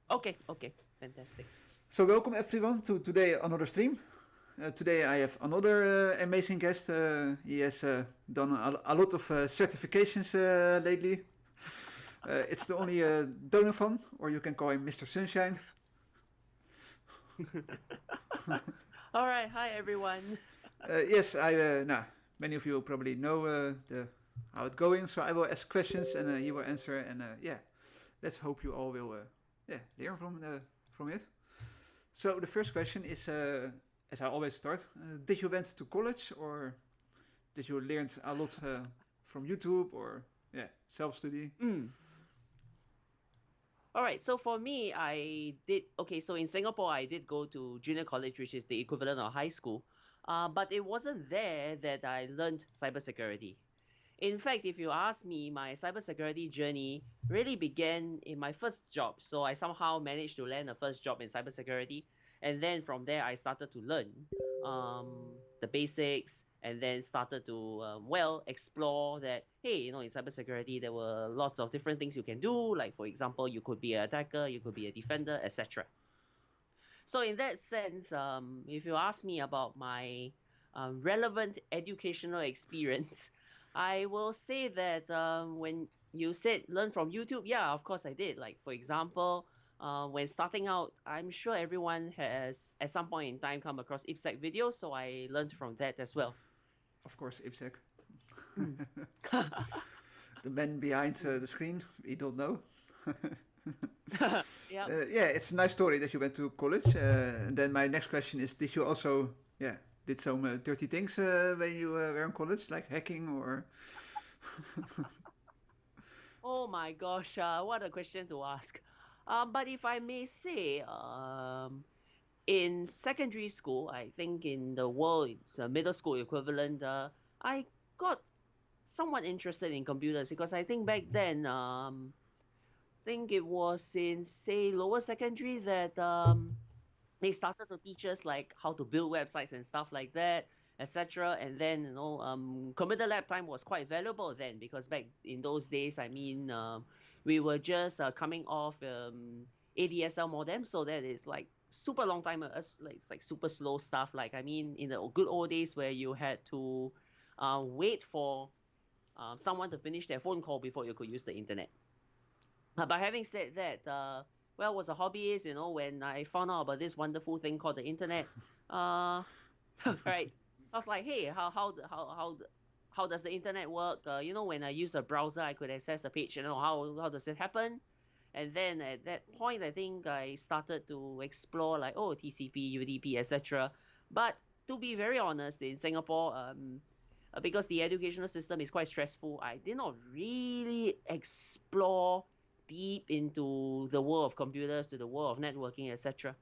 Okay, fantastic. So welcome everyone to today another stream. Today I have another amazing guest. He has done a lot of certifications lately. It's the only Donovan, or you can call him Mr. Sunshine. All right, hi everyone. Yes, many of you probably know how it's going. So I will ask questions and he will answer. And yeah, let's hope you all will learn from it. So the first question is, as I always start, did you went to college or did you learn a lot from YouTube or self study? Mm. All right, so for me, so in Singapore, I did go to junior college, which is the equivalent of high school. But it wasn't there that I learned cybersecurity. In fact, if you ask me, my cybersecurity journey really began in my first job. So I somehow managed to land a first job in cybersecurity. And then from there, I started to learn the basics and then started to, explore that, hey, in cybersecurity, there were lots of different things you can do. Like, for example, you could be an attacker, you could be a defender, etc. So in that sense, if you ask me about my relevant educational experience, I will say that when you said learn from YouTube, yeah, of course I did. Like for example, when starting out, I'm sure everyone has at some point in time come across IPSec videos, so I learned from that as well. Of course, IPSec. Mm. The man behind Mm. the screen, we don't know. Yeah. Yeah, it's a nice story that you went to college. And then my next question is, did you also, did some dirty things when you were in college, like hacking or? Oh my gosh, what a question to ask. But if I may say, in secondary school, I think in the world, it's a middle school equivalent. I got somewhat interested in computers because I think back then, think it was in say lower secondary that they started to teach us like how to build websites and stuff like that, etc. And then computer lab time was quite valuable then because back in those days, I mean, we were just coming off ADSL modem, so that is like super long time. Like it's like super slow stuff. Like I mean, in the good old days where you had to wait for someone to finish their phone call before you could use the internet. But having said that, was a hobbyist, when I found out about this wonderful thing called the internet, uh, right? I was like, hey, how does the internet work? When I use a browser, I could access a page. How does it happen? And then at that point, I think I started to explore like, oh, TCP, UDP, etc. But to be very honest, in Singapore, because the educational system is quite stressful, I did not really explore deep into the world of computers, to the world of networking, etc.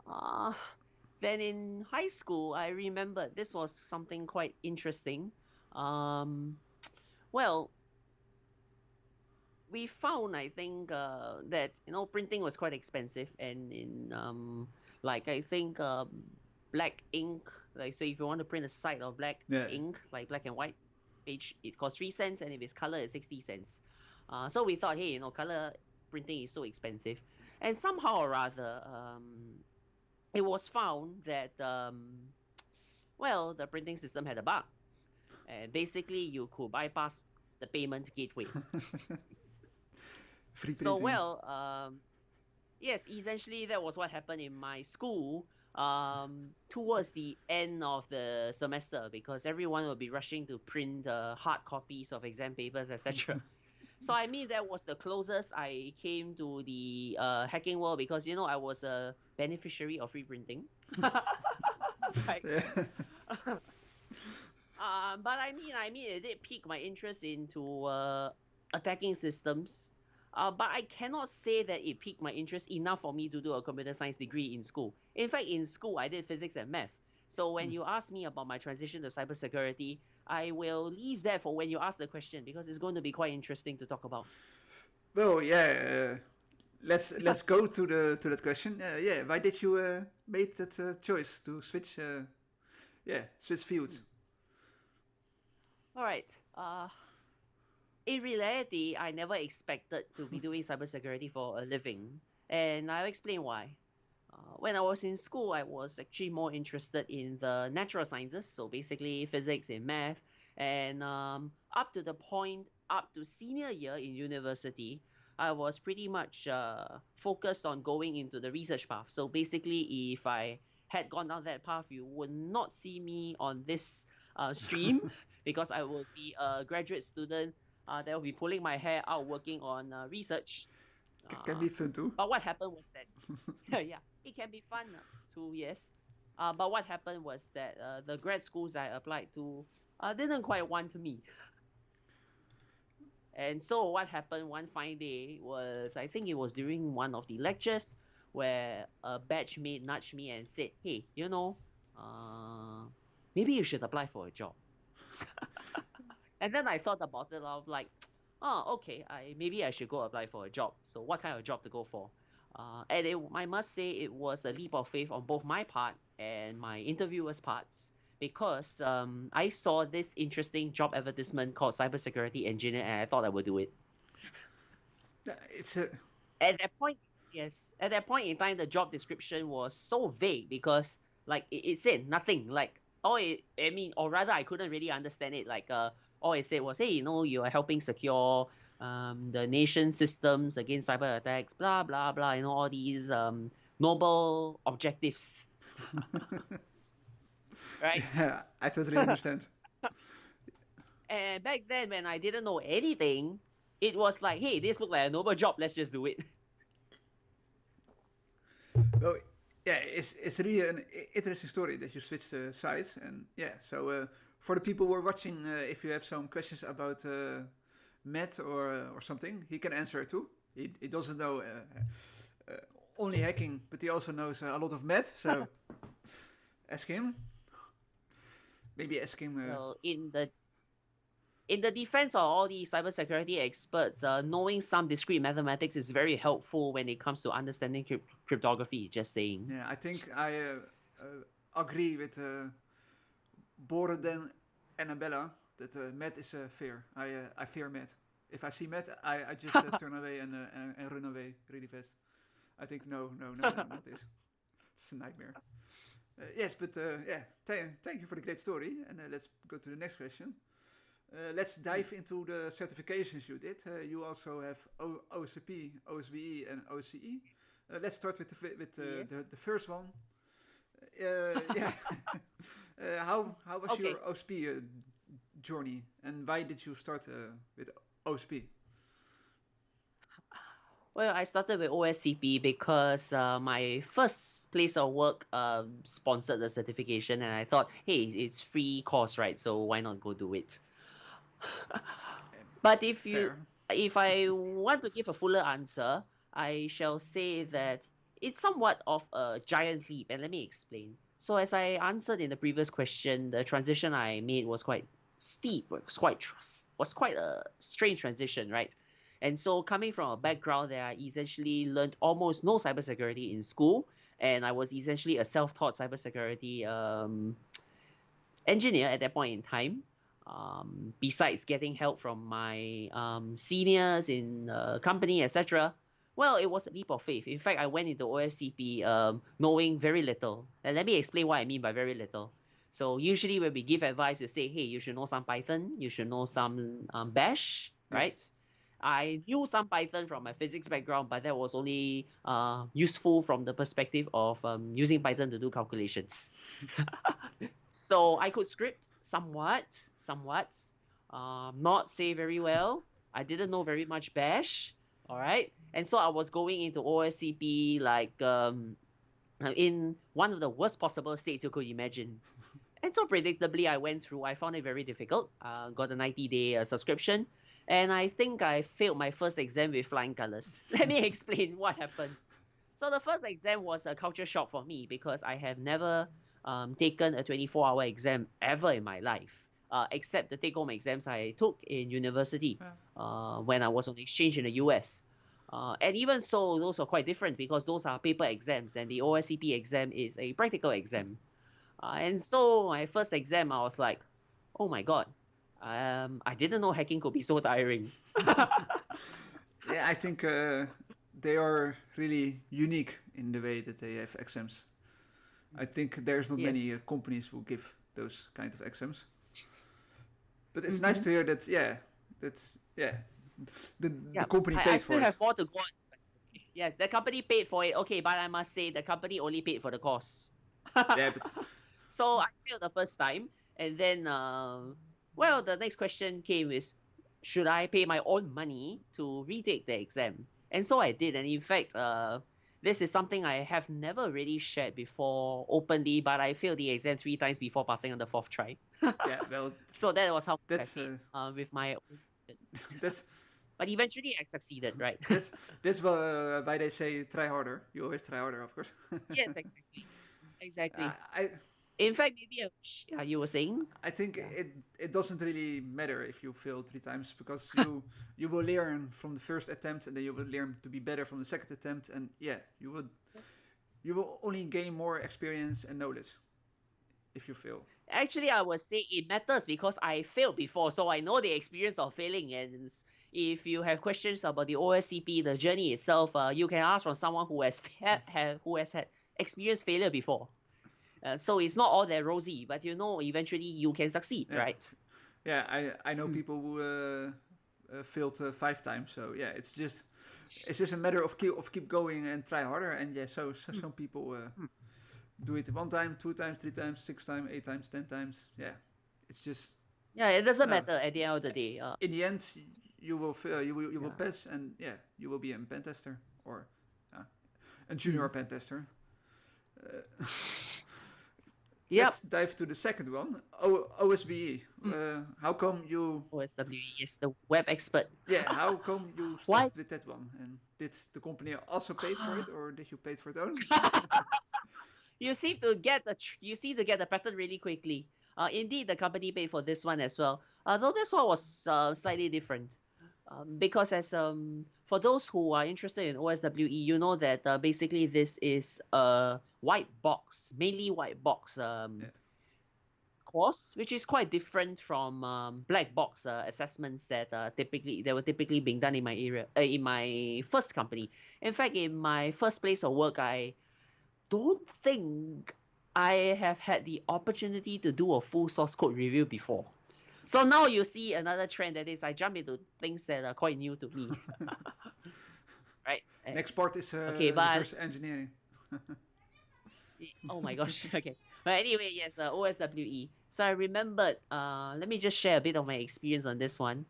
Uh, then in high school, I remember this was something quite interesting. Um, well, we found, I think, that printing was quite expensive, and in like I think black ink, like so if you want to print a site of black Yeah. ink, like black and white page, it costs 3 cents, and if it's color, it's 60 cents. So we thought, hey, color printing is so expensive, and somehow or rather, it was found that the printing system had a bug, and basically you could bypass the payment gateway. Free So, printing. yes, essentially that was what happened in my school towards the end of the semester because everyone will be rushing to print hard copies of exam papers, etc. So I mean that was the closest I came to the hacking world because I was a beneficiary of free printing. Right. Yeah. But I mean, it did pique my interest into attacking systems. But I cannot say that it piqued my interest enough for me to do a computer science degree in school. In fact, in school, I did physics and math. So when you ask me about my transition to cybersecurity, I will leave that for when you ask the question because it's going to be quite interesting to talk about. Well, yeah. Let's go to that question. Yeah, why did you make that choice to switch? Switch fields. All right. in reality, I never expected to be doing cybersecurity for a living, and I'll explain why. When I was in school, I was actually more interested in the natural sciences, so basically physics and math. And up to the point, up to senior year in university, I was pretty much focused on going into the research path. So basically, if I had gone down that path, you would not see me on this stream because I will be a graduate student that will be pulling my hair out working on research. Can Uh, be fun too. but what happened was that, yeah, it can be fun too, yes. But what happened was that the grad schools I applied to didn't quite want me. And so what happened one fine day was, I think it was during one of the lectures where a batchmate nudged me and said, hey, uh, maybe you should apply for a job. And then I thought about it. I was like, oh, okay, maybe I should go apply for a job. So what kind of job to go for? I must say it was a leap of faith on both my part and my interviewer's parts because I saw this interesting job advertisement called cybersecurity engineer and I thought I would do it. It's a At that point, yes, at that point in time, the job description was so vague because like it said nothing. Like I mean, or rather, I couldn't really understand it. Like all it said was, hey, you are helping secure the nation's systems against cyber attacks, blah blah blah. All these noble objectives, right? yeah, I totally understand. And back then, when I didn't know anything, it was like, hey, this looked like a noble job. Let's just do it. Well, yeah, it's really an interesting story that you switched sides, and yeah. So for the people who are watching, if you have some questions about Matt or something, he can answer it too. He doesn't know only hacking, but he also knows a lot of Matt. So ask him. Maybe ask him. Well, in the defense of all these cybersecurity experts, knowing some discrete mathematics is very helpful when it comes to understanding cryptography. Just saying. Yeah, I think I agree with Borden and Annabella that Matt is fear. I fear Matt. If I see Matt, I just turn away and run away really fast. I think no, not this. It's a nightmare. Yes, but yeah, thank you for the great story. And let's go to the next question. Let's dive into the certifications you did. You also have OCP, OSBE, and OCE. Let's start with Yes. the first one. Yeah. How was Okay. your OSP journey, and why did you start with OSP? Well, I started with OSCP because my first place of work sponsored the certification, and I thought, hey, it's free course, right? So why not go do it? But Fair. if I want to give a fuller answer, I shall say that it's somewhat of a giant leap, and let me explain. So as I answered in the previous question, the transition I made was quite steep, was quite a strange transition, right? And so coming from a background that I essentially learned almost no cybersecurity in school, and I was essentially a self-taught cybersecurity engineer at that point in time. Besides getting help from my seniors in company, etc. Well, it was a leap of faith. In fact, I went into OSCP knowing very little. And let me explain what I mean by very little. So usually when we give advice, we say, hey, you should know some Python, you should know some Bash, Yeah. right? I knew some Python from my physics background, but that was only useful from the perspective of using Python to do calculations. So I could script somewhat, not say very well. I didn't know very much Bash, all right. And so I was going into OSCP like in one of the worst possible states you could imagine. And so predictably, I went through. I found it very difficult. Got a 90-day subscription, and I think I failed my first exam with flying colors. Let me explain what happened. So the first exam was a culture shock for me because I have never taken a 24-hour exam ever in my life, except the take-home exams I took in university Yeah. when I was on exchange in the US. And even so, those are quite different because those are paper exams, and the OSCP exam is a practical exam. And so my first exam, I was like, oh my God, I didn't know hacking could be so tiring. Yeah, I think they are really unique in the way that they have exams. I think there's not many Yes. companies who give those kind of exams. But it's nice Mm-hmm. to hear that. Yeah, that's yeah. The Yeah. company I paid still for it. have more to go on. Yes, the company paid for it. Okay, but I must say the company only paid for the course. Yeah, but So I failed the first time, and then well, the next question came is, should I pay my own money to retake the exam? And so I did, and in fact, this is something I have never really shared before openly, but I failed the exam 3 times before passing on the fourth try. yeah, well, So that was how I that's failed with my own. that's But eventually I succeeded, right? that's that's why they say try harder. You always try harder, of course. Yes, exactly. Exactly. I In fact, maybe you were saying? I think Yeah. it doesn't really matter if you fail 3 times because you will learn from the first attempt and then you will learn to be better from the second attempt and yeah you will only gain more experience and knowledge if you fail. Actually, I would say it matters because I failed before, so I know the experience of failing. And if you have questions about the OSCP, the journey itself, you can ask from someone who has who has had experienced failure before. So it's not all that rosy, but you know, eventually you can succeed, Yeah, right? yeah. I know Mm. people who failed 5 times. So yeah, it's just a matter of keep going and try harder. And yeah, so Mm. some people Mm. do it 1 time, 2 times, 3 times, 6 times, 8 times, 10 times. Yeah, it's just Yeah, it doesn't no. matter at the end of the day. In the end, you will fail, you will Yeah. pass, and yeah, you will be a pen tester or uh, a junior Mm. pen tester. Uh, Yep. let's dive to the second one. OSBE. Mm. How come you? OSWE is the web expert. Yeah, how come you Why? started with that one? And did the company also paid for it, or did you pay for it own? You seem to get you seem to get the pattern really quickly. Indeed, the company paid for this one as well. Though this one was slightly different. Because as for those who are interested in OSWE, you know that basically this is a white box, mainly white box Yeah, course, which is quite different from black box assessments that were typically being done in my area, in my first company. In fact, in my first place of work, I don't think I have had the opportunity to do a full source code review before. So now you see another trend that is I jump into things that are quite new to me, right? next part is Okay, but reverse engineering. oh my gosh, okay. But anyway, yes, OSWE. So I remembered. Let me just share a bit of my experience on this one.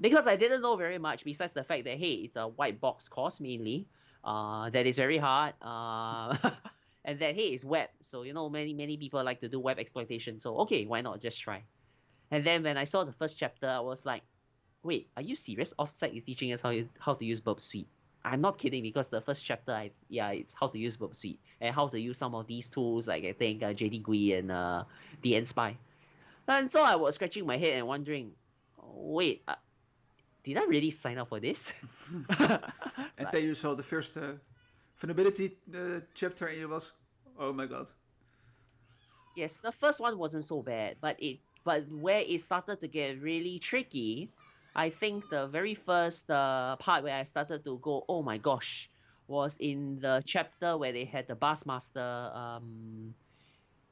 Because I didn't know very much besides the fact that hey, it's a white box course mainly. That is very hard. And that hey, it's web. So you know, many people like to do web exploitation. So okay, why not just try? And then when I saw the first chapter, I was like, wait, are you serious? Offsite is teaching us how to use Burp Suite. I'm not kidding because the first chapter, it's how to use Burp Suite and how to use some of these tools like I think JD GUI and the NSpy. And so I was scratching my head and wondering, wait, did I really sign up for this? And Like, then you saw the first vulnerability chapter, and it was, oh my god. yes, the first one wasn't so bad, but where it started to get really tricky, I think the very first part where I started to go, oh my gosh, was in the chapter where they had the Bassmaster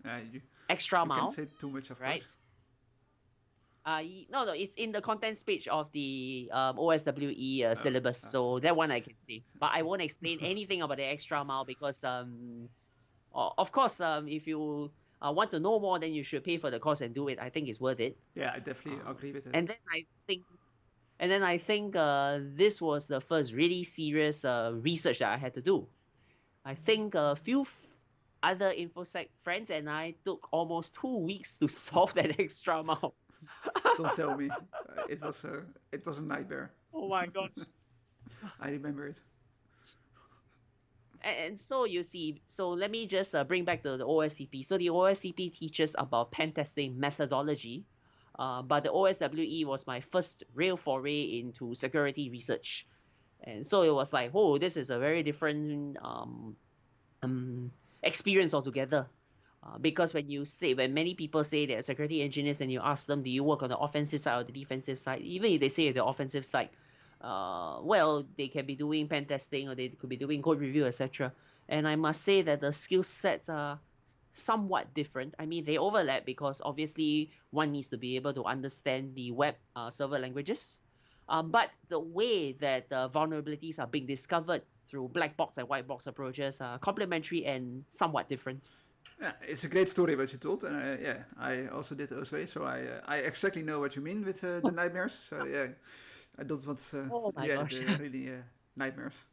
You extra you can't mile, say too much, of course. right? No, it's in the contents page of the OSWE Oh, syllabus, so that one I can see. But I won't explain anything about the extra mile because of course, if you want to know more, then you should pay for the course and do it. I think it's worth it. yeah, I definitely Um, agree with it. and then I think, this was the first really serious research that I had to do. I think a few other infosec friends and I took almost 2 weeks to solve that extra mile. Don't tell me. It was a nightmare. Oh my gosh. I remember it. And so you see, so let me just bring back the OSCP. So the OSCP teaches about pen testing methodology, but the OSWE was my first real foray into security research. And so it was like, oh, this is a very different experience altogether. Because when many people say they're security engineers and you ask them, do you work on the offensive side or the defensive side? Even if they say the offensive side, well, they can be doing pen testing or they could be doing code review, etc. And I must say that the skill sets are somewhat different. I mean, they overlap because obviously one needs to be able to understand the web server languages. But the way that vulnerabilities are being discovered through black box and white box approaches are complementary and somewhat different. Yeah, it's a great story what you told, and yeah, I also did OSV, so I exactly know what you mean with the nightmares. So yeah, I don't want Oh my yeah gosh. the really nightmares.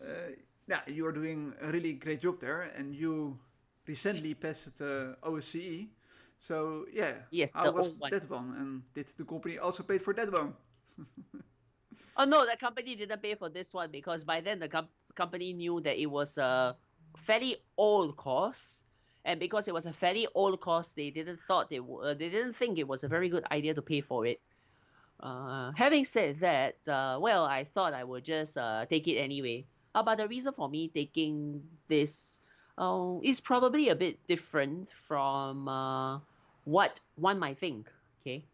Uh, yeah, you are doing a really great job there, and you recently passed OSCE. So yeah, Yes, how the was old one. that one? And did the company also pay for that one? Oh no, the company didn't pay for this one because by then the company knew that it was a fairly old course, and because it was a fairly old course, they didn't think it was a very good idea to pay for it. Having said that, well, I thought I would just take it anyway. But the reason for me taking this is probably a bit different from what one might think. Okay,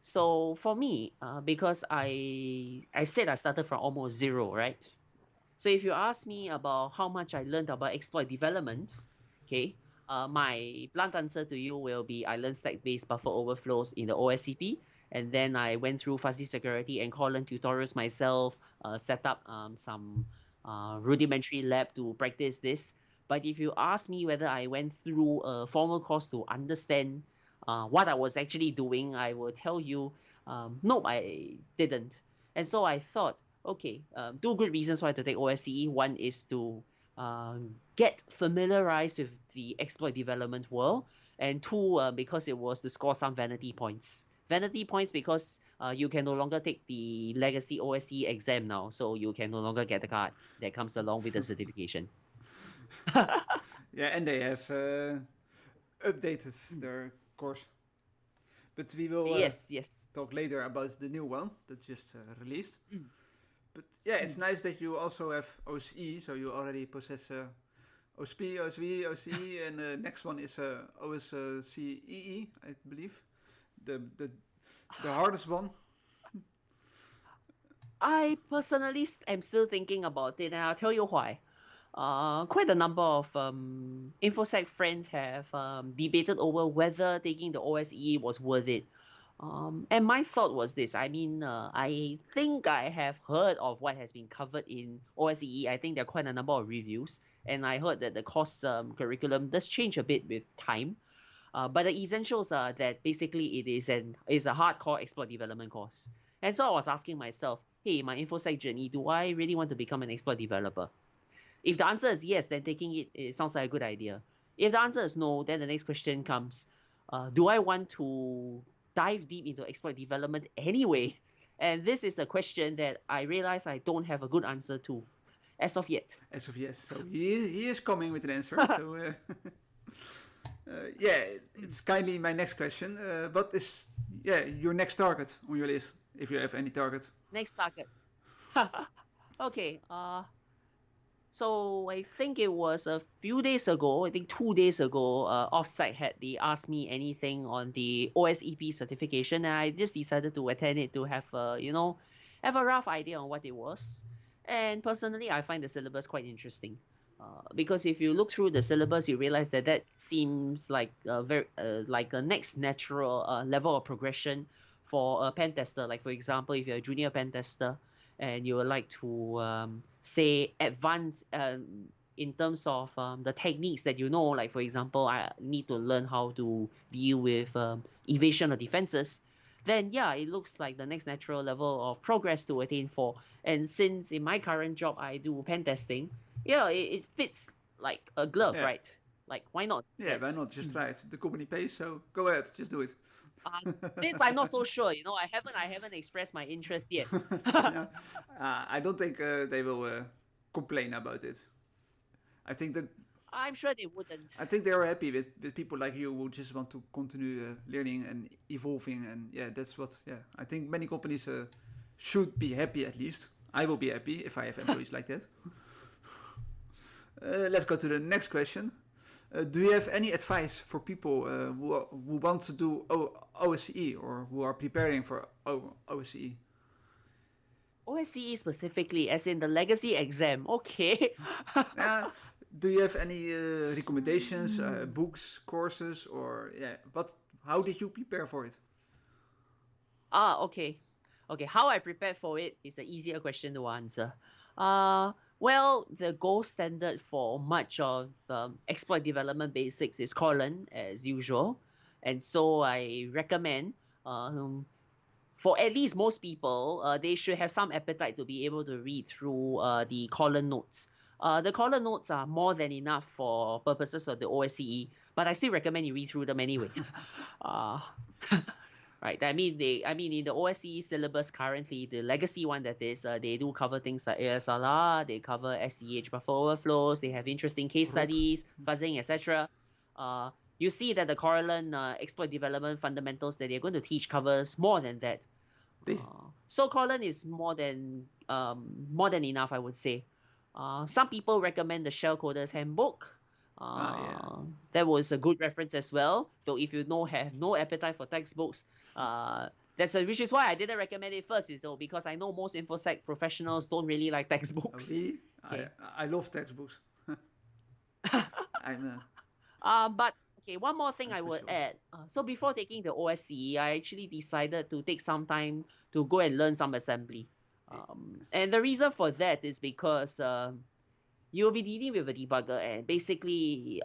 so for me, because I said I started from almost zero, right? So if you ask me about how much I learned about exploit development, okay, my blunt answer to you will be I learned stack-based buffer overflows in the OSCP, and then I went through fuzzy security and colon tutorials myself, set up some rudimentary lab to practice this. But if you ask me whether I went through a formal course to understand what I was actually doing, I will tell you, no, I didn't. And so I thought, okay, two good reasons why to take OSCE. One is to get familiarized with the exploit development world, and two, because it was to score some vanity points. Vanity points because you can no longer take the legacy OSCE exam now, so you can no longer get the card that comes along with the certification. Yeah, and they have updated their course. But we will Yes, yes. talk later about the new one that just released. Mm, But yeah, it's mm. nice that you also have OSE, so you already possess OSP, OSV, OCE, and the next one is OSCEE, I believe. The, the, the hardest one. I personally am still thinking about it, and I'll tell you why. Quite a number of InfoSec friends have debated over whether taking the OSE was worth it. And my thought was this. I mean, I think I have heard of what has been covered in OSCE. I think there are quite a number of reviews, and I heard that the course curriculum does change a bit with time. But the essentials are that basically it is a hardcore exploit development course. And so I was asking myself, hey, my InfoSec journey, do I really want to become an exploit developer? If the answer is yes, then taking it sounds like a good idea. If the answer is no, then the next question comes, do I want to dive deep into exploit development anyway? And this is the question that I realize I don't have a good answer to as of yet. As of yes, so he is coming with an answer. So yeah, it's kindly my next question. What is your next target on your list, if you have any target? Next target. Okay, so I think it was a few days ago, I think 2 days ago, offsite had they asked me anything on the OSEP certification, and I just decided to attend it to have have a rough idea on what it was. And personally, I find the syllabus quite interesting. Because if you look through the syllabus, you realize that that seems like a very like a next natural level of progression for a pen tester. Like for example, if you're a junior pen tester and you would like to say advance in terms of the techniques that you know, like for example, I need to learn how to deal with evasion or defenses, then yeah, it looks like the next natural level of progress to attain for. And since in my current job I do pen testing, yeah, it fits like a glove, Yeah, right? Like why not do yeah. that? Why not just Mm. try it? The company pays, so go ahead, just do it. Uh, this I'm not so sure. I haven't expressed my interest yet. Yeah, I don't think they will complain about it. I think that I'm sure they wouldn't. I think they are happy with people like you who just want to continue learning and evolving, and yeah, that's what. Yeah, I think many companies should be happy at least. I will be happy if I have employees like that. Let's go to the next question. Do you have any advice for people who want to do OSCE or who are preparing for OSCE? OSCE specifically, as in the legacy exam. Okay. Uh, do you have any recommendations, Hmm. books, courses, or yeah? What? How did you prepare for it? Okay. Okay, how I prepared for it is an easier question to answer. Well, the gold standard for much of exploit development basics is Colin, as usual. And so I recommend um, for at least most people, they should have some appetite to be able to read through the column notes. The column notes are more than enough for purposes of the OSCE, but I still recommend you read through them anyway. uh, right. I mean, in the OSCE syllabus currently, the legacy one that is, they do cover things like ASLR, they cover SEH buffer overflows, they have interesting case ROP. studies, fuzzing, etc. You see that the Corellan exploit development fundamentals that they're going to teach covers more than that. This. So Colin is more than enough, I would say. Some people recommend the Shell Coders Handbook. Ah, yeah. That was a good reference as well. Though if you know have no appetite for textbooks, which is why I didn't recommend it first. Is so because I know most infosec professionals don't really like Oh, textbooks. really? Okay. I love textbooks. I'm But okay, one more thing I'm I would special. add. So before taking the OSCE, I actually decided to take some time to go and learn some assembly. And the reason for that is because you'll be dealing with a debugger, and basically,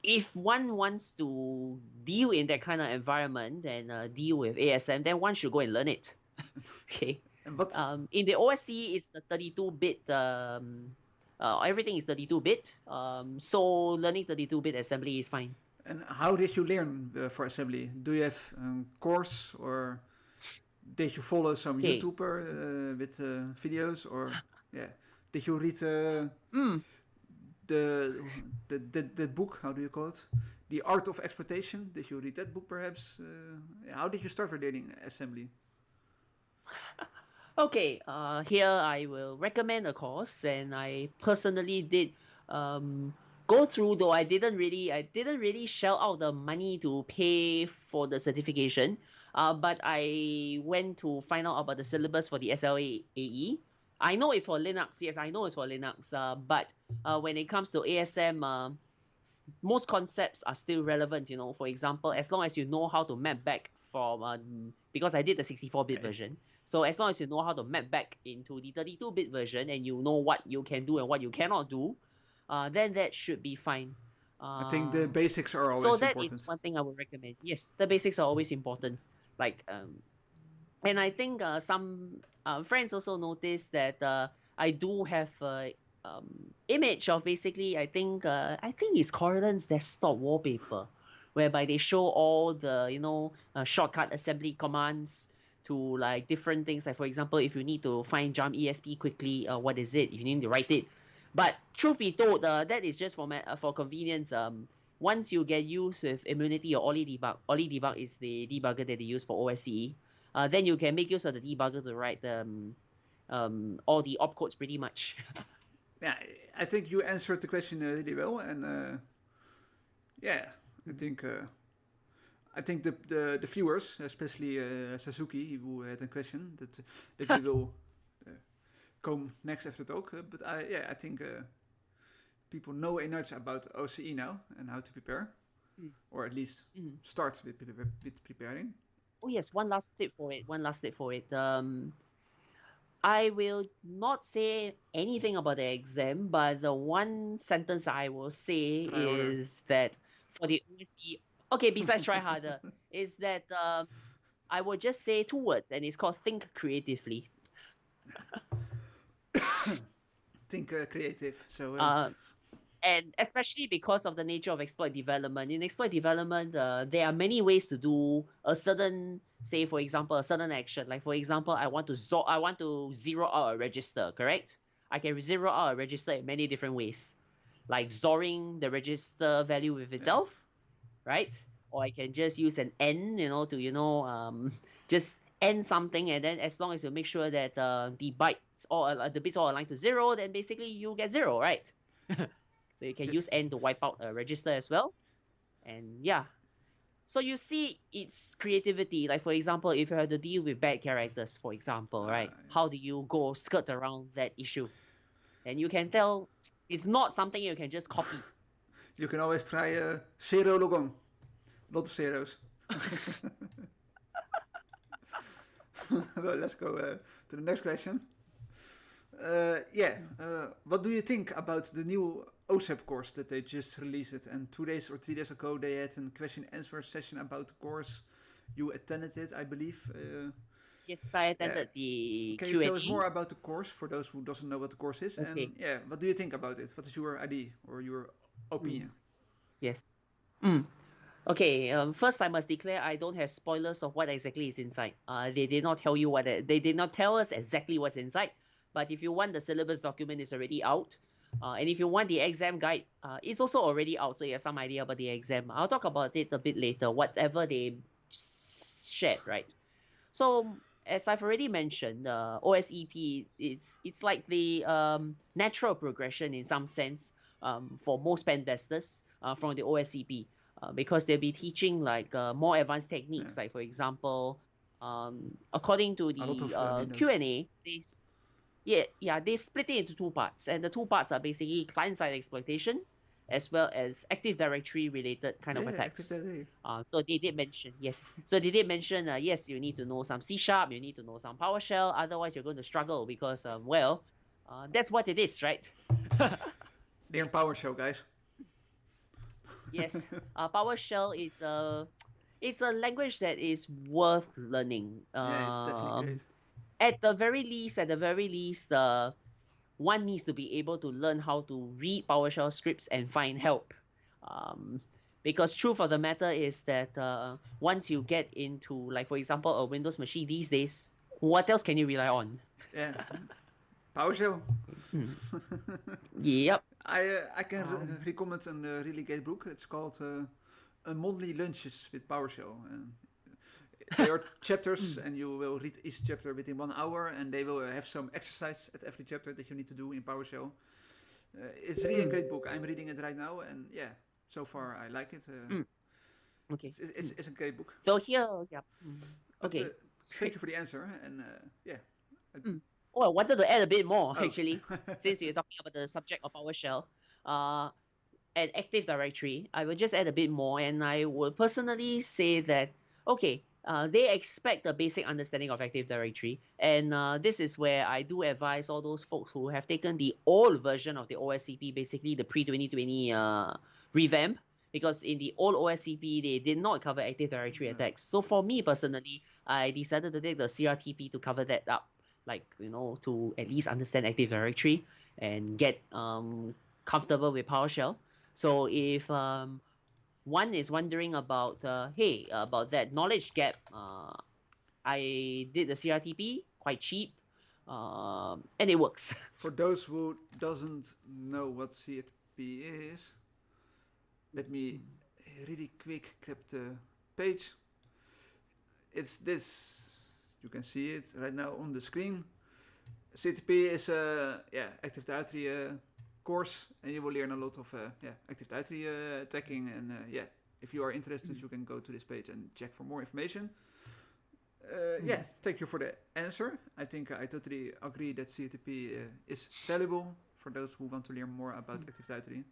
if one wants to deal in that kind of environment and deal with ASM, then one should go and learn it. Okay. And what? In the OSCE, it's the 32-bit. Everything is 32-bit. So learning 32-bit assembly is fine. And how did you learn for assembly? Do you have a course or did you follow some Okay. YouTuber with videos or yeah? Did you read Mm, the, the book? How do you call it? The Art of Exploitation. Did you read that book perhaps? How did you start with learning assembly? okay. Here I will recommend a course, and I personally did um go through. Though I didn't really shell out the money to pay for the certification. But I went to find out about the syllabus for the SLA AE. I know it's for Linux. Yes, I know it's for Linux. But when it comes to ASM, most concepts are still relevant. You know, for example, as long as you know how to map back from because I did the 64-bit Yeah, version. So as long as you know how to map back into the 32-bit version and you know what you can do and what you cannot do, then that should be fine. I think the basics are So always that is important. one thing I would recommend. Yes, the basics are always important. Like and I think some friends also noticed that I do have a um, image of basically I think it's Corellan's desktop wallpaper, whereby they show all the shortcut assembly commands to like different things. Like for example, if you need to find jump ESP quickly, what is it? You need to write it. But truth be told, that is just for convenience. Once you get used with immunity or Oli debug is the debugger that they use for OSCE, then you can make use of the debugger to write all the opcodes pretty much. Yeah, I think you answered the question really well, and yeah, I think uh, I think the viewers, especially Sasuke, who had a question that we will uh, come next after the talk. But I think people know enough about OCE now and how to prepare, Mm, or at least mm. start with preparing. Oh yes, one last tip for it. One last tip for it. I will not say anything about the exam, but the one sentence I will say Try harder. is that for the OSCE, okay, besides try harder, is that I will just say two words, and it's called think creatively. Think creative. So Uh, and especially because of the nature of exploit development. In exploit development, there are many ways to do a certain, say for example, a certain action. Like for example, I want to zero out a register. Correct? I can zero out a register in many different ways, like zoring the register value with yeah, itself, right? Or I can just use an n, to just end something, and then as long as you make sure that the bits all aligned to zero, then basically you get zero, right? So you can Just use N to wipe out a register as well. And yeah, so you see it's creativity. Like for example, if you have to deal with bad characters, for example, right? How do you go skirt around that issue? And you can tell it's not something you can just copy. you can always try zero logon. Lot of zeros. Well, let's go to the next question. What do you think about the new OSEP course that they just released? And 2 days or 3 days ago, they had a question answer session about the course. You attended it, I believe. Yes, I Yeah. attended the Can you tell us Q&A. more about the course for those who doesn't know what the course is? Okay. And yeah, what do you think about it? What is your idea or your opinion? Yes. Mm. Okay, first I must declare I don't have spoilers of what exactly is inside. They did not tell you they did not tell us exactly what's inside. But if you want, the syllabus document is already out. And if you want the exam guide, it's also already out, so you have some idea about the exam. I'll talk about it a bit later, whatever they shared, right? So as I've already mentioned, the OSEP it's like the natural progression in some sense for most pen testers from the OSCP because they'll be teaching like more advanced techniques. Yeah. Like for example, according to A lot the of Windows. Q&A, they split it into two parts, and the two parts are basically client-side exploitation as well as Active Directory related kind of Yeah, Active attacks. Directory. So they did mention, yes. So they did mention, yes, you need to know some C#, you need to know some PowerShell, otherwise you're going to struggle because, that's what it is, right? Near PowerShell, guys. Yes, PowerShell it's a language that is worth learning. Yeah, it's definitely great. At the very least, one needs to be able to learn how to read PowerShell scripts and find help. Um, because truth of the matter is that once you get into, like for example, a Windows machine these days, what else can you rely on? Yeah, PowerShell. Yep. I can recommend a really great book. It's called Monthly Lunches with PowerShell. And they are chapters, and you will read each chapter within 1 hour, and they will have some exercise at every chapter that you need to do in PowerShell. It's really a great book. I'm reading it right now, and yeah, so far I like it. Okay. It's a great book. So here, yeah. But Okay. thank you for the answer, and yeah. Oh, I wanted to add a bit more Oh. actually, since you're talking about the subject of PowerShell. And Active Directory, I will just add a bit more, and I would personally say that okay, they expect a basic understanding of Active Directory, and this is where I do advise all those folks who have taken the old version of the OSCP, basically the pre-2020 revamp, because in the old OSCP they did not cover Active Directory attacks. So for me personally, I decided to take the CRTP to cover that up, like to at least understand Active Directory and get comfortable with PowerShell. So if one is wondering about about that knowledge gap, I did the CRTP, quite cheap, and it works. For those who doesn't know what CRTP is, let me really quick grab the page. It's this. You can see it right now on the screen. CTP is a Active Directory course, and you will learn a lot of Active Directory attacking. And if you are interested, you can go to this page and check for more information. Yes, thank you for the answer. I think I totally agree that CTP is valuable for those who want to learn more about Active Directory.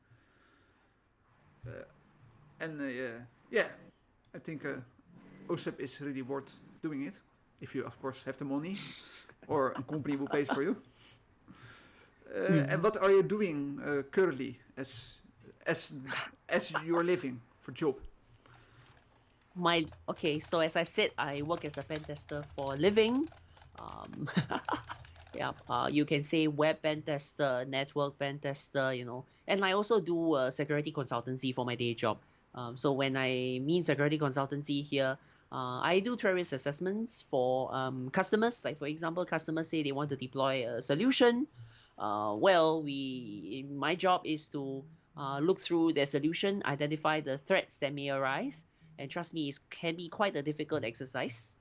I think OSEP is really worth doing it if you, of course, have the money or a company who pays for you. And what are you doing currently as you are living for job? So as I said, I work as a pen tester for a living. You can say web pen tester, network pen tester, and I also do security consultancy for my day job. So when I mean security consultancy here, I do terrorist assessments for customers. Like for example, customers say they want to deploy a solution. My job is to look through their solution, identify the threats that may arise, and trust me, it can be quite a difficult exercise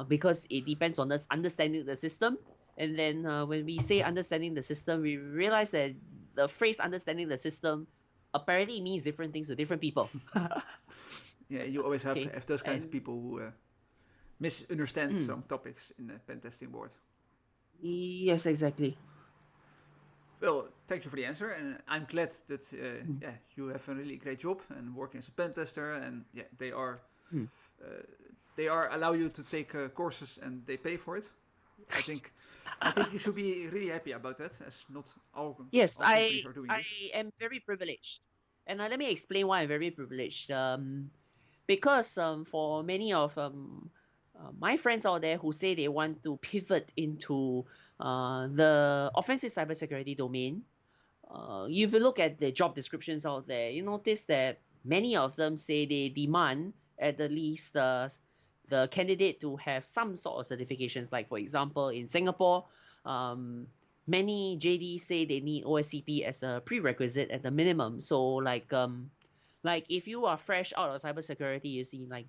because it depends on us understanding the system. And then when we say understanding the system, we realize that the phrase understanding the system apparently means different things to different people. Yeah, you always Okay, have those kinds of and people who misunderstand mm, some topics in the pen testing world. yes, exactly. Well, thank you for the answer, and I'm glad that Mm, yeah, you have a really great job and working as a pen tester, and yeah, mm. uh, they are allow you to take courses and they pay for it. I think I think you should be really happy about that, as not Yes, all companies are doing I this. am very privileged, and let me explain why I'm very privileged. Because for many of my friends out there who say they want to pivot into the offensive cybersecurity domain, if you look at the job descriptions out there, you notice that many of them say they demand at the least the candidate to have some sort of certifications. Like for example, in Singapore, um, many JDs say they need OSCP as a prerequisite at the minimum. So like if you are fresh out of cybersecurity, you see like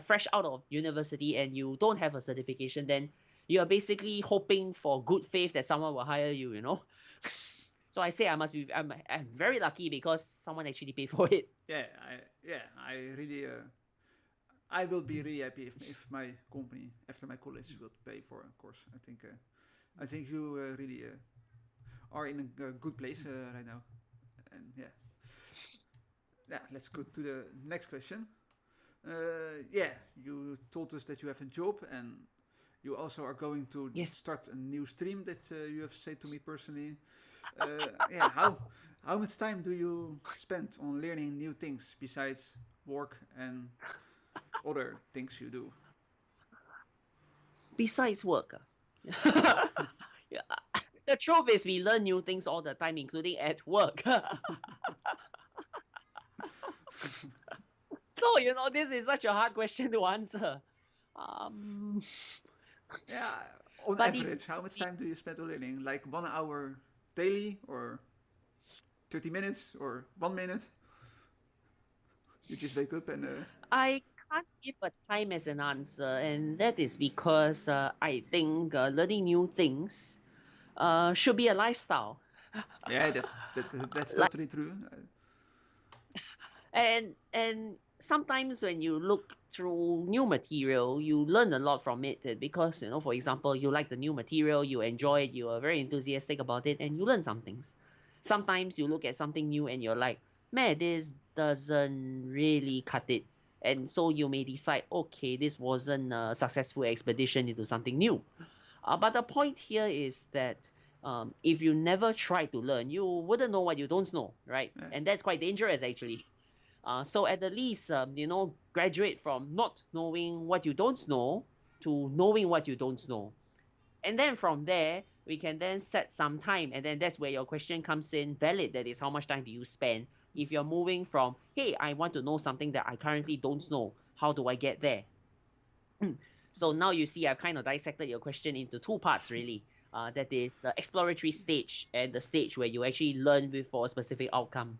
fresh out of university and you don't have a certification, then you are basically hoping for good faith that someone will hire you. You know. So I say I'm very lucky because someone actually paid for it. I really I will be really happy if my company after my college will pay for a course. I think you really are in a good place right now, and yeah. Let's go to the next question. Yeah, you told us that you have a job and you also are going to Yes. start a new stream that you have said to me personally. Yeah, how much time do you spend on learning new things besides work and other things you do? Besides work. Yeah. The truth is we learn new things all the time, including at work. So, this is such a hard question to answer. Um, Yeah, on but if average, how much time do you spend on learning? Like 1 hour daily, or 30 minutes, or 1 minute? You just wake up and I can't give a time as an answer, and that is because I think learning new things should be a lifestyle. yeah, that's Like totally true. and sometimes when you look through new material, you learn a lot from it because for example, you like the new material, you enjoy it, you are very enthusiastic about it, and you learn some things. Sometimes you look at something new and you're like, man, this doesn't really cut it, and so you may decide, okay, this wasn't a successful expedition into something new. But the point here is that if you never try to learn, you wouldn't know what you don't know, right? Yeah. And that's quite dangerous actually. So at the least, graduate from not knowing what you don't know to knowing what you don't know. And then from there, we can then set some time. And then that's where your question comes in valid. That is, how much time do you spend? If you're moving from, hey, I want to know something that I currently don't know, how do I get there? So now you see, I've kind of dissected your question into two parts, really. That is the exploratory stage and the stage where you actually learn for a specific outcome.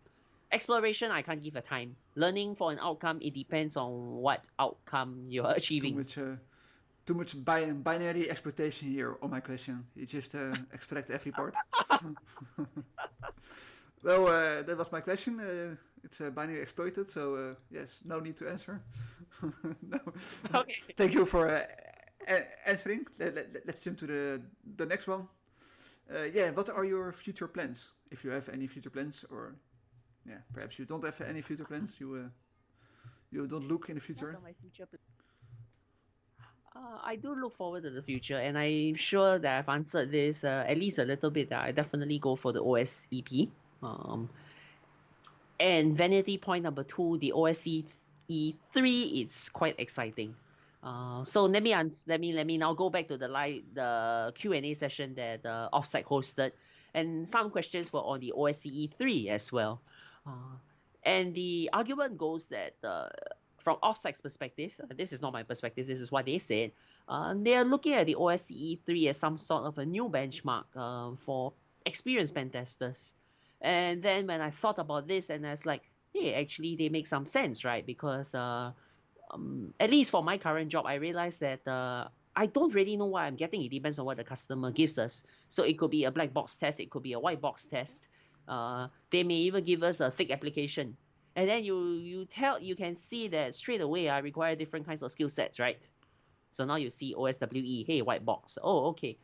Exploration, I can't give a time. Learning for an outcome, it depends on what outcome you're Too achieving. much too much binary exploitation here on my question. You just extract every part. Well, that was my question. It's binary exploited, so yes, no need to answer. No. Okay. Thank you for answering. Let's jump to the next one. Yeah, what are your future plans? If you have any future plans, or yeah, perhaps you don't have any future plans. You don't look in the What future. are my future plans? I do look forward to the future, and I'm sure that I've answered this at least a little bit. That I definitely go for the OSEP. And vanity point number two, the OSCE3 is quite exciting. So let me now go back to the Q&A session that Offsite hosted, and some questions were on the OSCE3 as well. And the argument goes that from Offsite's perspective, this is not my perspective, this is what they said. They are looking at the OSCE3 as some sort of a new benchmark for experienced pen testers. And then when I thought about this, and I was like, hey, actually, they make some sense, right? Because at least for my current job, I realized that I don't really know what I'm getting. It depends on what the customer gives us. So it could be a black box test, it could be a white box test. They may even give us a thick application, and then you can see that straight away I require different kinds of skill sets, right? So now you see OSWE, hey, white box. Oh, okay.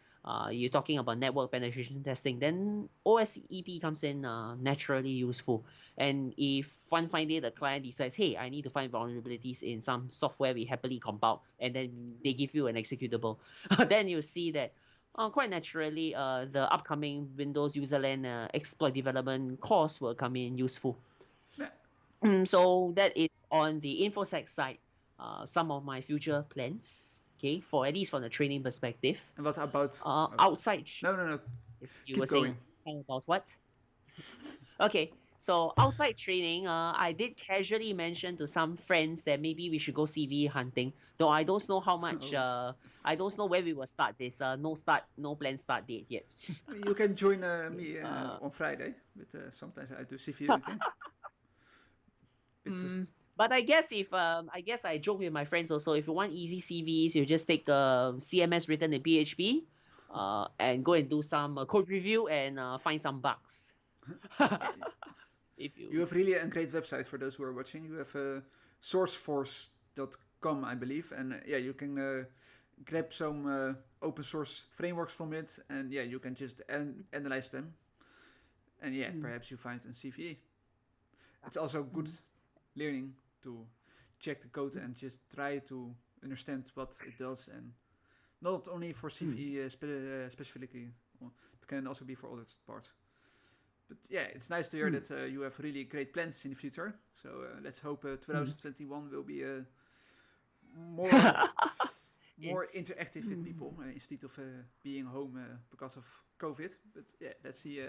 You're talking about network penetration testing, then OSEP comes in naturally useful. And if one fine day the client decides, hey, I need to find vulnerabilities in some software we happily compile, and then they give you an executable, then you see that quite naturally the upcoming Windows userland exploit development course will come in useful. Yeah. So that is on the infosec side. Some of my future plans, okay, for at least from the training perspective. And what about? Outside, No, no, no. yes, you were Keep saying going. about what? Okay, so outside training, I did casually mention to some friends that maybe we should go CV hunting. Though I don't know how much. Oh, I don't know where we will start this. No plan start date yet. you can join Okay. me on Friday, but sometimes I do CV hunting. But But I guess I joke with my friends also. If you want easy CVs, you just take CMS written in PHP, and go and do some code review and find some bugs. yeah, If you you have really a great website for those who are watching. You have sourceforce.com, I believe, and yeah, you can grab some open source frameworks from it, and yeah, you can just analyze them, and yeah, perhaps you find a CVE. It's also good learning to check the code and just try to understand what it does, and not only for CVE specifically, it can also be for other parts. But yeah, it's nice to hear that you have really great plans in the future. So let's hope 2021 will be more more yes. interactive with people instead of being home because of COVID. But yeah, let's see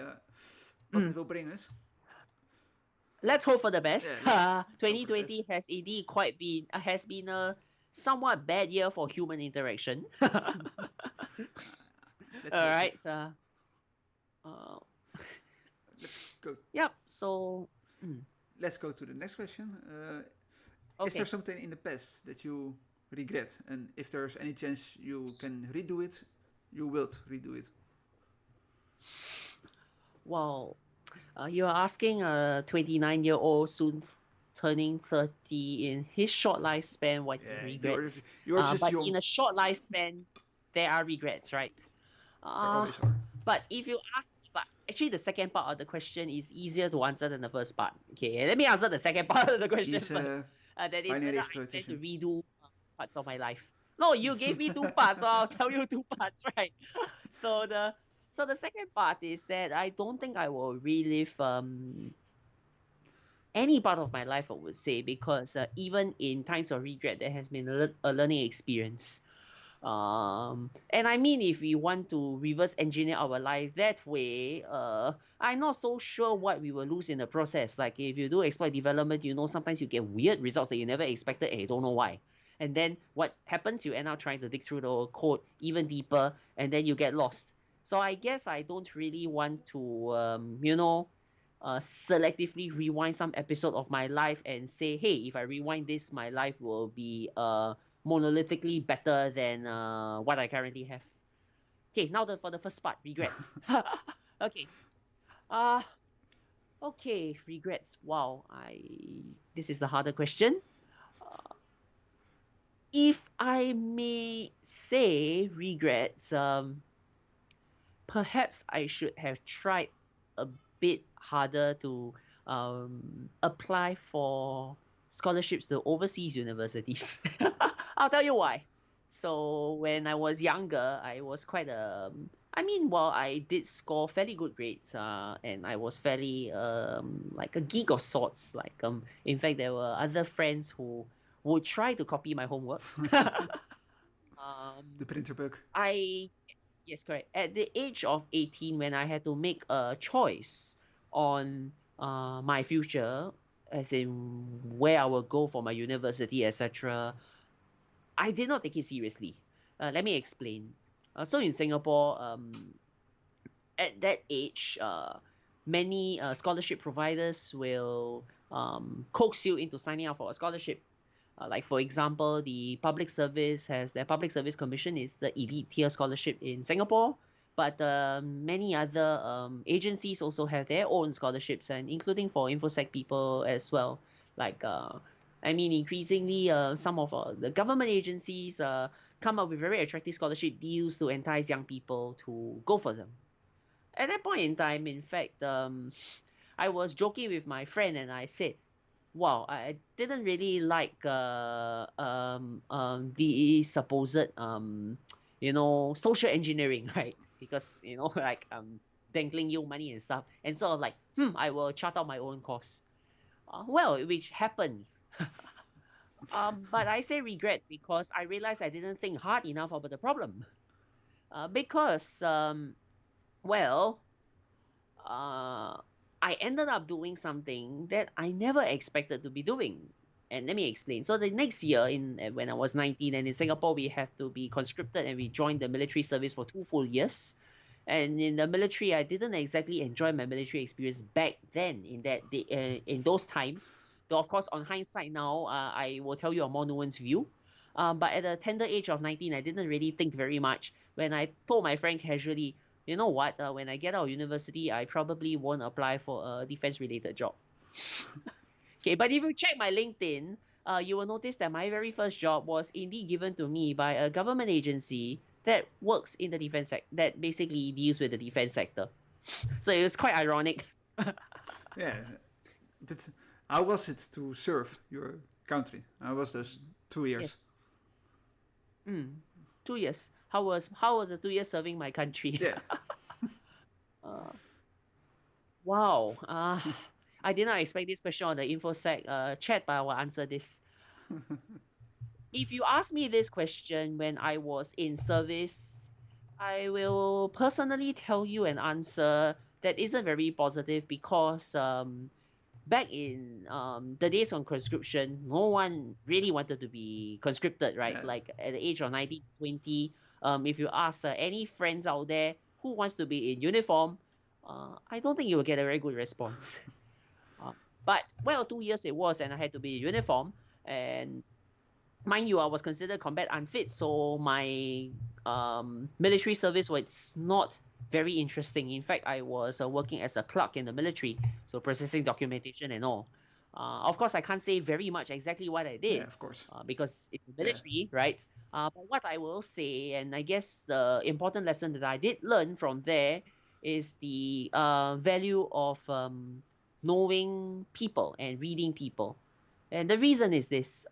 what it will bring us. Let's hope for the Yeah, best. let's hope for the best. 2020 has indeed has been a somewhat bad year for human interaction. Let's All hope it. right. Uh, Let's go. yep. So, Let's go to the next question. Is there okay. something in the past that you regret, and if there's any chance you can redo it, you will redo it? Well, you're asking a 29-year-old soon turning 30 in his short lifespan what he Yeah, regrets. you're just But young. in a short lifespan, there are regrets, right? There Uh, always are. but if you ask, but actually the second part of the question is easier to answer than the first part. Okay, let me answer the second part of the question He's first. That is binary whether I plan to exploitation. redo parts of my life. No, you gave me two parts, so I'll tell you two parts, right? So the second part is that I don't think I will relive any part of my life, I would say, because even in times of regret, there has been a learning experience. And I mean, if we want to reverse engineer our life that way, I'm not so sure what we will lose in the process. Like if you do exploit development, sometimes you get weird results that you never expected and you don't know why. And then what happens? You end up trying to dig through the code even deeper, and then you get lost. So I guess I don't really want to, selectively rewind some episode of my life and say, hey, if I rewind this, my life will be monolithically better than what I currently have. Okay, now for the first part, regrets. Okay. Uh okay, regrets. Wow, I this is the harder question. If I may say regrets, perhaps I should have tried a bit harder to apply for scholarships to overseas universities. I'll tell you why. So when I was younger, I was quite I mean, well, I did score fairly good grades, and I was fairly like a geek of sorts. Like in fact, there were other friends who would try to copy my homework. The um, printer bug. I Yes, correct. At the age of 18, when I had to make a choice on my future, as in where I will go for my university, etc., I did not take it seriously. Let me explain. So in Singapore, at that age, many scholarship providers will coax you into signing up for a scholarship. Like for example, the public service has their public service commission is the elite tier scholarship in Singapore. but many other agencies also have their own scholarships, and including for infosec people as well. Like, I mean, increasingly, some of the government agencies come up with very attractive scholarship deals to entice young people to go for them. At that point in time, in fact, I was joking with my friend and I said, wow, I didn't really like the supposed social engineering, right? Because like dangling you money and stuff, and sort of like, I will chart out my own course. Well, which happened. But I say regret because I realized I didn't think hard enough about the problem. Because well, uh, I ended up doing something that I never expected to be doing. And let me explain. So the next year, in when I was 19, and in Singapore, we have to be conscripted, and we joined the military service for 2 full years. And in the military, I didn't exactly enjoy my military experience back then. In those times, though of course, on hindsight now, I will tell you a more nuanced view. But at the tender age of 19, I didn't really think very much. When I told my friend casually, you know what? When I get out of university, I probably won't apply for a defense-related job. Okay, but if you check my LinkedIn, you will notice that my very first job was indeed given to me by a government agency that works in the that basically deals with the defense sector. So it was quite ironic. Yeah, but how was it to serve your country? How was those 2 years? Yes. 2 years. How was the 2 years serving my country? Yeah, uh, wow. I did not expect this question on the infosec chat, but I will answer this. If you ask me this question when I was in service, I will personally tell you an answer that isn't very positive because back in the days on conscription, no one really wanted to be conscripted, right? yeah, Like at the age of 19, 20, if you ask any friends out there who wants to be in uniform, I don't think you will get a very good response. Uh, but well, 2 years it was, and I had to be in uniform. And mind you, I was considered combat unfit, so my military service was not very interesting. In fact, I was working as a clerk in the military, so processing documentation and all. Of course, I can't say very much exactly what I yeah, did of course. because it's the Yeah, military, right? But what I will say, and I guess the important lesson that I did learn from there is the value of knowing people and reading people. And the reason is this.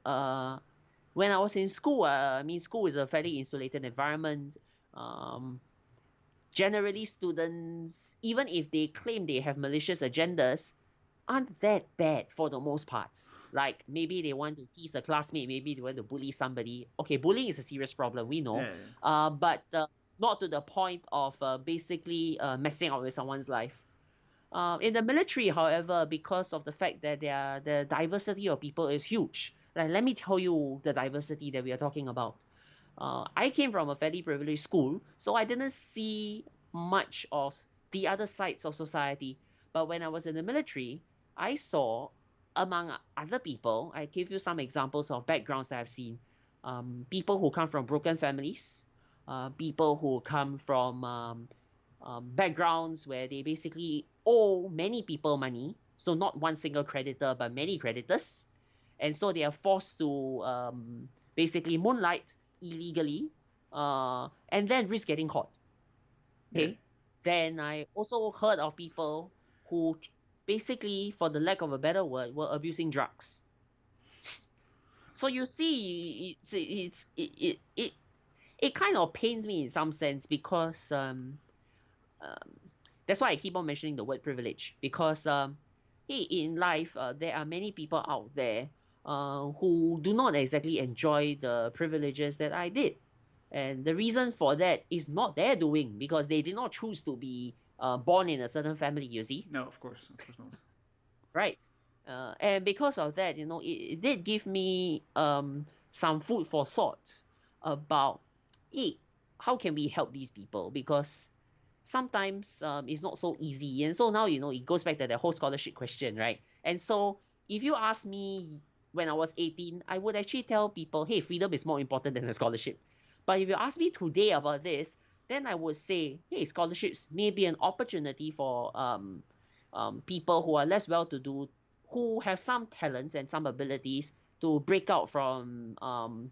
When I was in school, I mean, school is a fairly insulated environment. Um, Generally, students, even if they claim they have malicious agendas, aren't that bad for the most part. Like maybe they want to tease a classmate, maybe they want to bully somebody. Okay, bullying is a serious problem, we know, yeah, but not to the point of basically messing up with someone's life. In the military, however, because of the fact that the diversity of people is huge, like let me tell you the diversity that we are talking about. I came from a fairly privileged school, so I didn't see much of the other sides of society. But when I was in the military, I saw, among other people, I give you some examples of backgrounds that I've seen. People who come from broken families, people who come from backgrounds where they basically owe many people money. So not one single creditor, but many creditors. And so they are forced to basically moonlight illegally and then risk getting caught. yeah, Okay. Then I also heard of people who basically, for the lack of a better word, were abusing drugs. So you see, it kind of pains me in some sense because um, that's why I keep on mentioning the word privilege because hey, in life there are many people out there who do not exactly enjoy the privileges that I did, and the reason for that is not their doing because they did not choose to be born in a certain family. You see, no, of course not. right? And because of that, it did give me some food for thought about, hey, how can we help these people? Because sometimes it's not so easy. And so now, it goes back to the whole scholarship question, right? And so if you ask me when I was 18, I would actually tell people, hey, freedom is more important than a scholarship. But if you ask me today about this, then I would say, hey, scholarships may be an opportunity for people who are less well-to-do, who have some talents and some abilities to break out from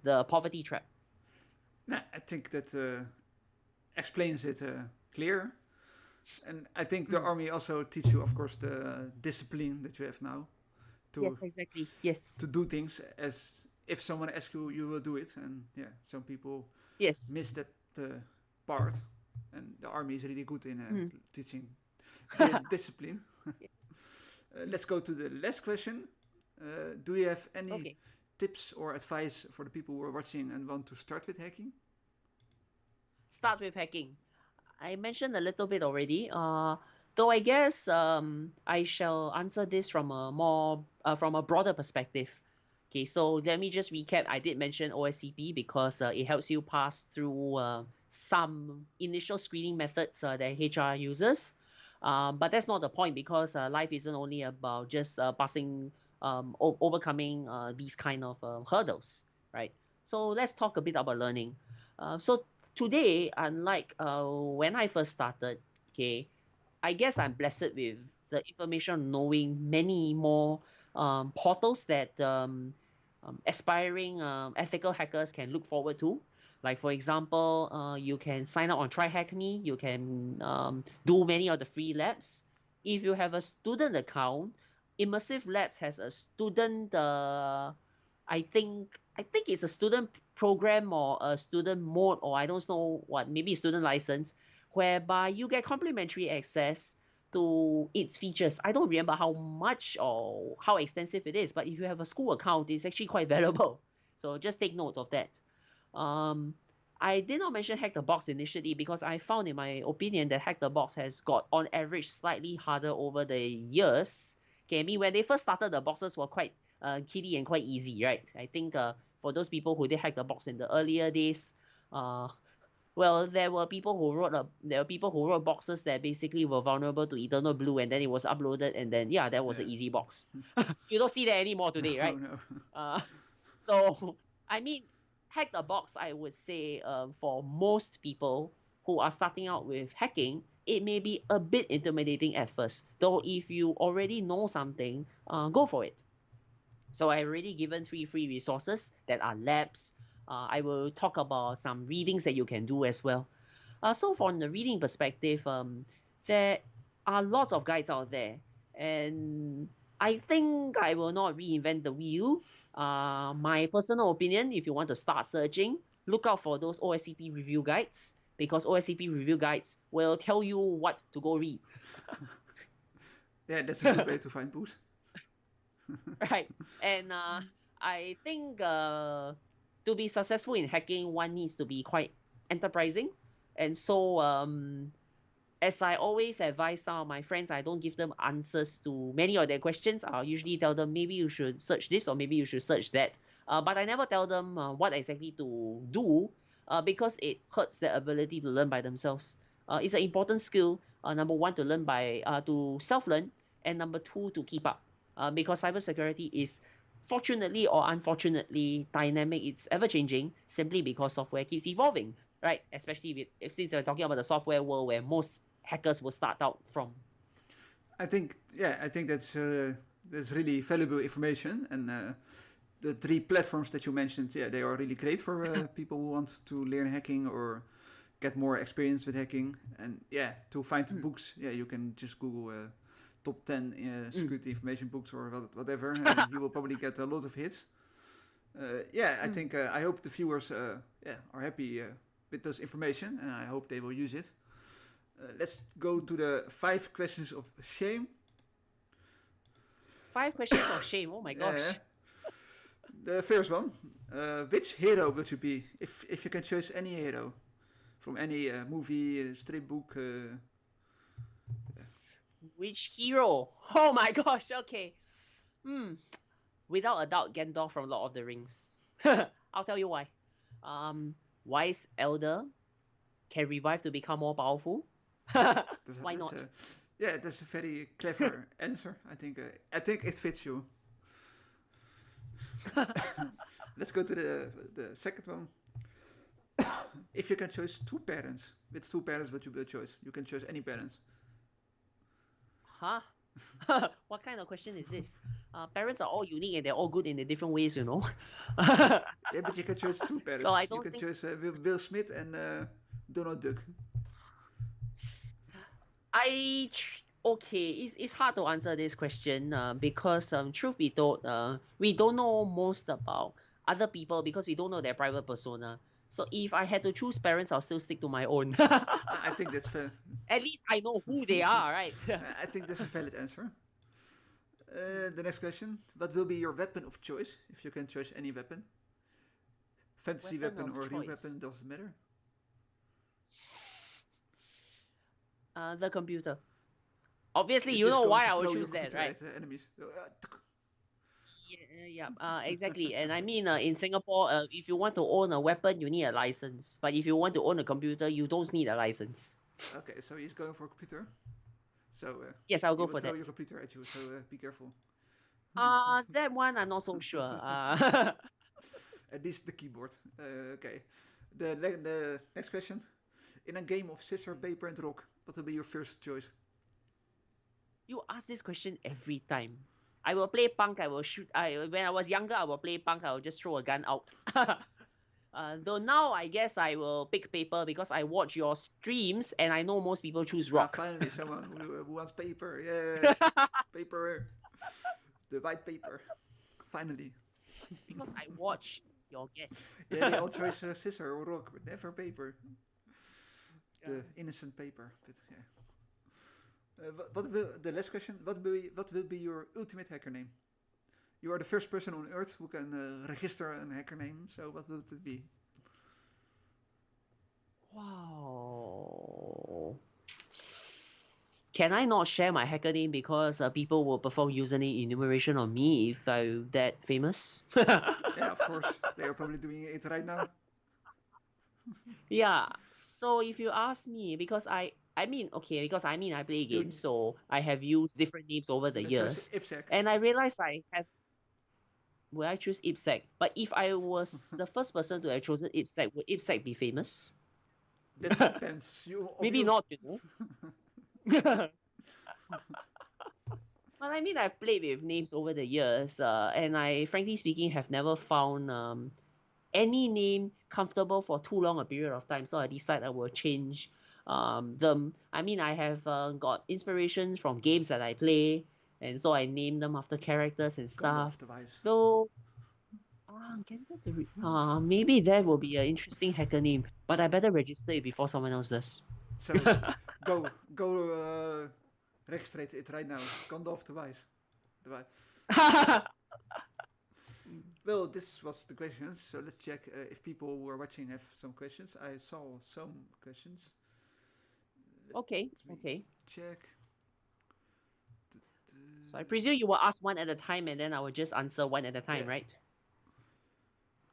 the poverty trap. Nah, I think that explains it clear. And I think the Mm. army also teach you, of course, the discipline that you have now to Yes, exactly. Yes. to do things as if someone asks you, you will do it. And yeah, some people Yes. miss that part, and the army is really good in Mm. teaching discipline. Yes. Let's go to the last question. Do you have any Okay. tips or advice for the people who are watching and want to start with hacking? Start with hacking. I mentioned a little bit already. Though I guess I shall answer this from a more from a broader perspective. Okay, so let me just recap. I did mention OSCP because it helps you pass through some initial screening methods that HR uses. But that's not the point because life isn't only about just passing, overcoming these kind of hurdles, right? So let's talk a bit about learning. So today, unlike when I first started, okay, I guess I'm blessed with the information knowing many more portals that aspiring ethical hackers can look forward to. Like for example, you can sign up on TryHackMe. You can do many of the free labs. If you have a student account, Immersive Labs has a student. I think it's a student program or a student mode or I don't know what, maybe a student license, whereby you get complimentary access to its features. I don't remember how much or how extensive it is, but if you have a school account, it's actually quite valuable. So just take note of that. Um, I did not mention Hack the Box initially because I found, in my opinion, that Hack the Box has got on average slightly harder over the years. Okay, I mean, when they first started, the boxes were quite kiddie and quite easy, right? I think for those people who did Hack the Box in the earlier days, uh, well, there were people who wrote boxes that basically were vulnerable to Eternal Blue, and then it was uploaded, and then yeah, that was an Yeah. easy box. You don't see that anymore today, No, right? no. Uh, so I mean, hack the box. I would say for most people who are starting out with hacking, it may be a bit intimidating at first. Though if you already know something, go for it. So I already given 3 free resources that are labs. I will talk about some readings that you can do as well. So from the reading perspective, there are lots of guides out there, and I think I will not reinvent the wheel. My personal opinion, if you want to start searching, look out for those OSCP review guides because OSCP review guides will tell you what to go read. Yeah, that's a good way to find boost. Right. And I think to be successful in hacking, one needs to be quite enterprising. And so, as I always advise some of my friends, I don't give them answers to many of their questions. I'll usually tell them maybe you should search this or maybe you should search that. But I never tell them what exactly to do because it hurts their ability to learn by themselves. It's an important skill. Number one, to learn by to self-learn, and number two, to keep up. Because cybersecurity is fortunately or unfortunately dynamic. It's ever changing simply because software keeps evolving, right? Especially since we're talking about the software world where most hackers will start out from. I think that's really valuable information, and the three platforms that you mentioned, yeah, they are really great for people who want to learn hacking or get more experience with hacking. And yeah, to find Mm, books, yeah, you can just Google top 10 mm, security information books or whatever, and you will probably get a lot of hits. Yeah, I mm. think I hope the viewers yeah, are happy with this information, and I hope they will use it. Let's go to the 5 questions of shame. 5 questions of shame. Oh my Yeah, gosh. the first one. Which hero would you be if you can choose any hero from any movie, strip book? Which hero? Oh my gosh. Okay. Hmm. Without a doubt, Gandalf from Lord of the Rings. I'll tell you why. Um, Wise elder can revive to become more powerful. Why That's not? a yeah, that's a very clever answer. I think it fits you. Let's go to the second one. If you can choose two parents, which two parents would you choose? You can choose any parents. Huh? What kind of question is this? Parents are all unique and they're all good in their different ways, you know. Yeah, but you can choose two So I parents. You don't can think choose Will Smith and Donald Duck. okay. It's hard to answer this question because truth be told, we don't know most about other people because we don't know their private persona. So if I had to choose parents, I'll still stick to my own. I think that's fair. At least I know who they are, right? I think that's a valid answer. The next question: what will be your weapon of choice if you can choose any weapon? Fantasy Weapon weapon of or real weapon choice. doesn't matter. The computer. Obviously, You're you just know going why to I would throw your choose that, computer right? at enemies. Yeah, exactly. And I mean, in Singapore, if you want to own a weapon, you need a license. But if you want to own a computer, you don't need a license. Okay, so he's going for a computer. So Yes, I'll he go will for throw that. your computer at you. So be careful. That one I'm not so sure. At least the keyboard. Okay. The next question: in a game of scissors, paper, and rock, what will be your first choice? You ask this question every time. I will play punk. I will shoot. When I was younger, I will play punk. I will just throw a gun out. Though now, I guess I will pick paper because I watch your streams and I know most people choose rock. Finally, someone who wants paper. Yeah, paper. The white paper. Finally. Because I watch your guests. Yeah, they all choose scissor or rock, but never paper. Yeah. The innocent paper. But yeah. What will the last question? What will be your ultimate hacker name? You are the first person on Earth who can register a hacker name. So what will it be? Wow. Can I not share my hacker name because people will perform username enumeration on me if I'm that famous? Yeah, of course. They are probably doing it right now. Yeah. So if you ask me, because I play You games, so I have used different names over the you can choose years, IPSec. and I realized I have. Will I choose IPSec? But if I was the first person to have chosen IPSec, would IPSec be famous? That depends on Maybe you. not, you know. Well, I mean, I've played with names over the years, and I, frankly speaking, have never found any name comfortable for too long a period of time. So I decide I will change them. I mean, I have got inspirations from games that I play, and so I name them after characters and Gandalf stuff. the Wise. Though, maybe that will be an interesting hacker name, but I better register it before someone else does. So go register it right now. Gandalf the Wise. The Wise. Well, this was the questions. So let's check if people who are watching have some questions. I saw some questions. Okay, Let me okay. check. So I presume you will ask one at a time and then I will just answer one at a time, Yeah. right?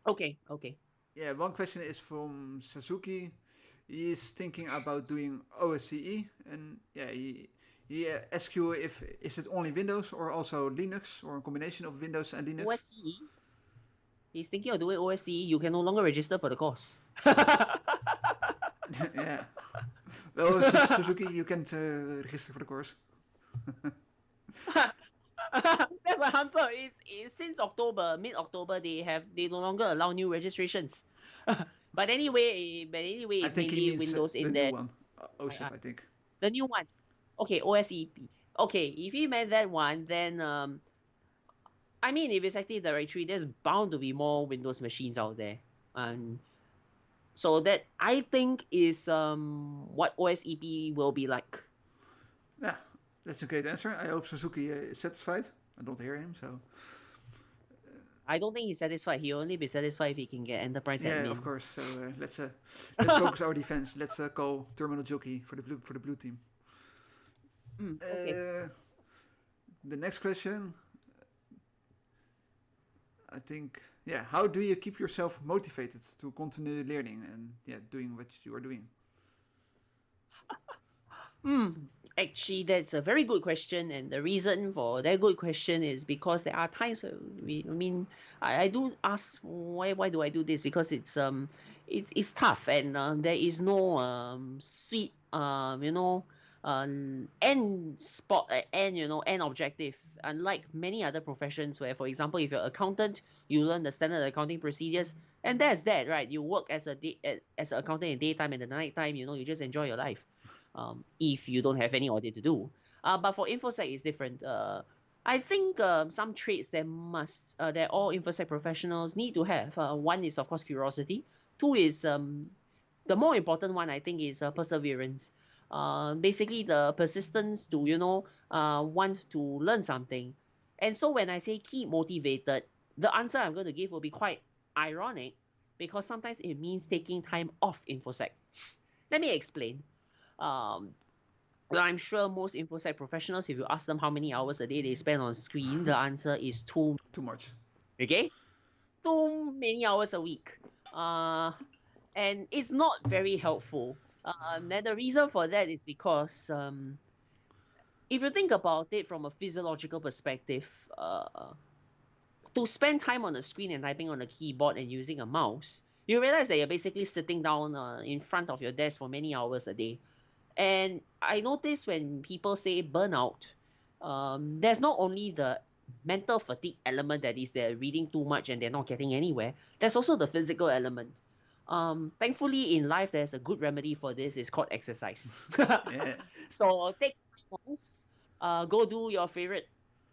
Okay, okay. Yeah, one question is from Suzuki. He is thinking about doing OSCE, and yeah, he asks you if is it only Windows or also Linux or a combination of Windows and Linux. OSCE? He's thinking of doing OSCE. You can no longer register for the course. Yeah. Well, Suzuki, you can't register for the course. That's my answer. It's since October, mid-October, they no longer allow new registrations. But anyway, I it's think he mainly means Windows the in new there. one. OSIP, I think. The new one. Okay, OSEP. Okay, if he meant that one, then I mean, if it's Active Directory, there's bound to be more Windows machines out there, and so that I think is what OSEP will be like. Yeah, that's a great answer. I hope Suzuki is satisfied. I don't hear him, so I don't think he's satisfied. He'll only be satisfied if he can get enterprise yeah, of admin. course. So let's focus our defense. Let's call Terminal Jockey for the blue team. Okay. The next question, I think, yeah, how do you keep yourself motivated to continue learning and doing what you are doing? Actually, that's a very good question, and the reason for that good question is because there are times where I do ask why do I do this? Because it's tough, and there is no sweet end spot, end end objective, unlike many other professions where, for example, if you're accountant, you learn the standard accounting procedures, and that's that, right? You work as as an accountant in daytime, and the nighttime, you just enjoy your life, if you don't have any audit to do. But for infosec it's different. I think some traits that all infosec professionals need to have. One is, of course, curiosity. Two is, the more important one, I think, is perseverance. Basically, the persistence to want to learn something. And so when I say keep motivated, the answer I'm going to give will be quite ironic, because sometimes it means taking time off infosec. Let me explain. Um, well, I'm sure most infosec professionals, if you ask them how many hours a day they spend on screen, the answer is two. Too much. Okay, too many hours a week. And it's not very helpful. Then the reason for that is because, if you think about it from a physiological perspective, to spend time on a screen and typing on a keyboard and using a mouse, you realize that you're basically sitting down in front of your desk for many hours a day. And I notice when people say burnout, there's not only the mental fatigue element, that is they're reading too much and they're not getting anywhere. There's also the physical element. Thankfully in life there's a good remedy for this. It's called exercise. Yeah. So take time off, go do your favorite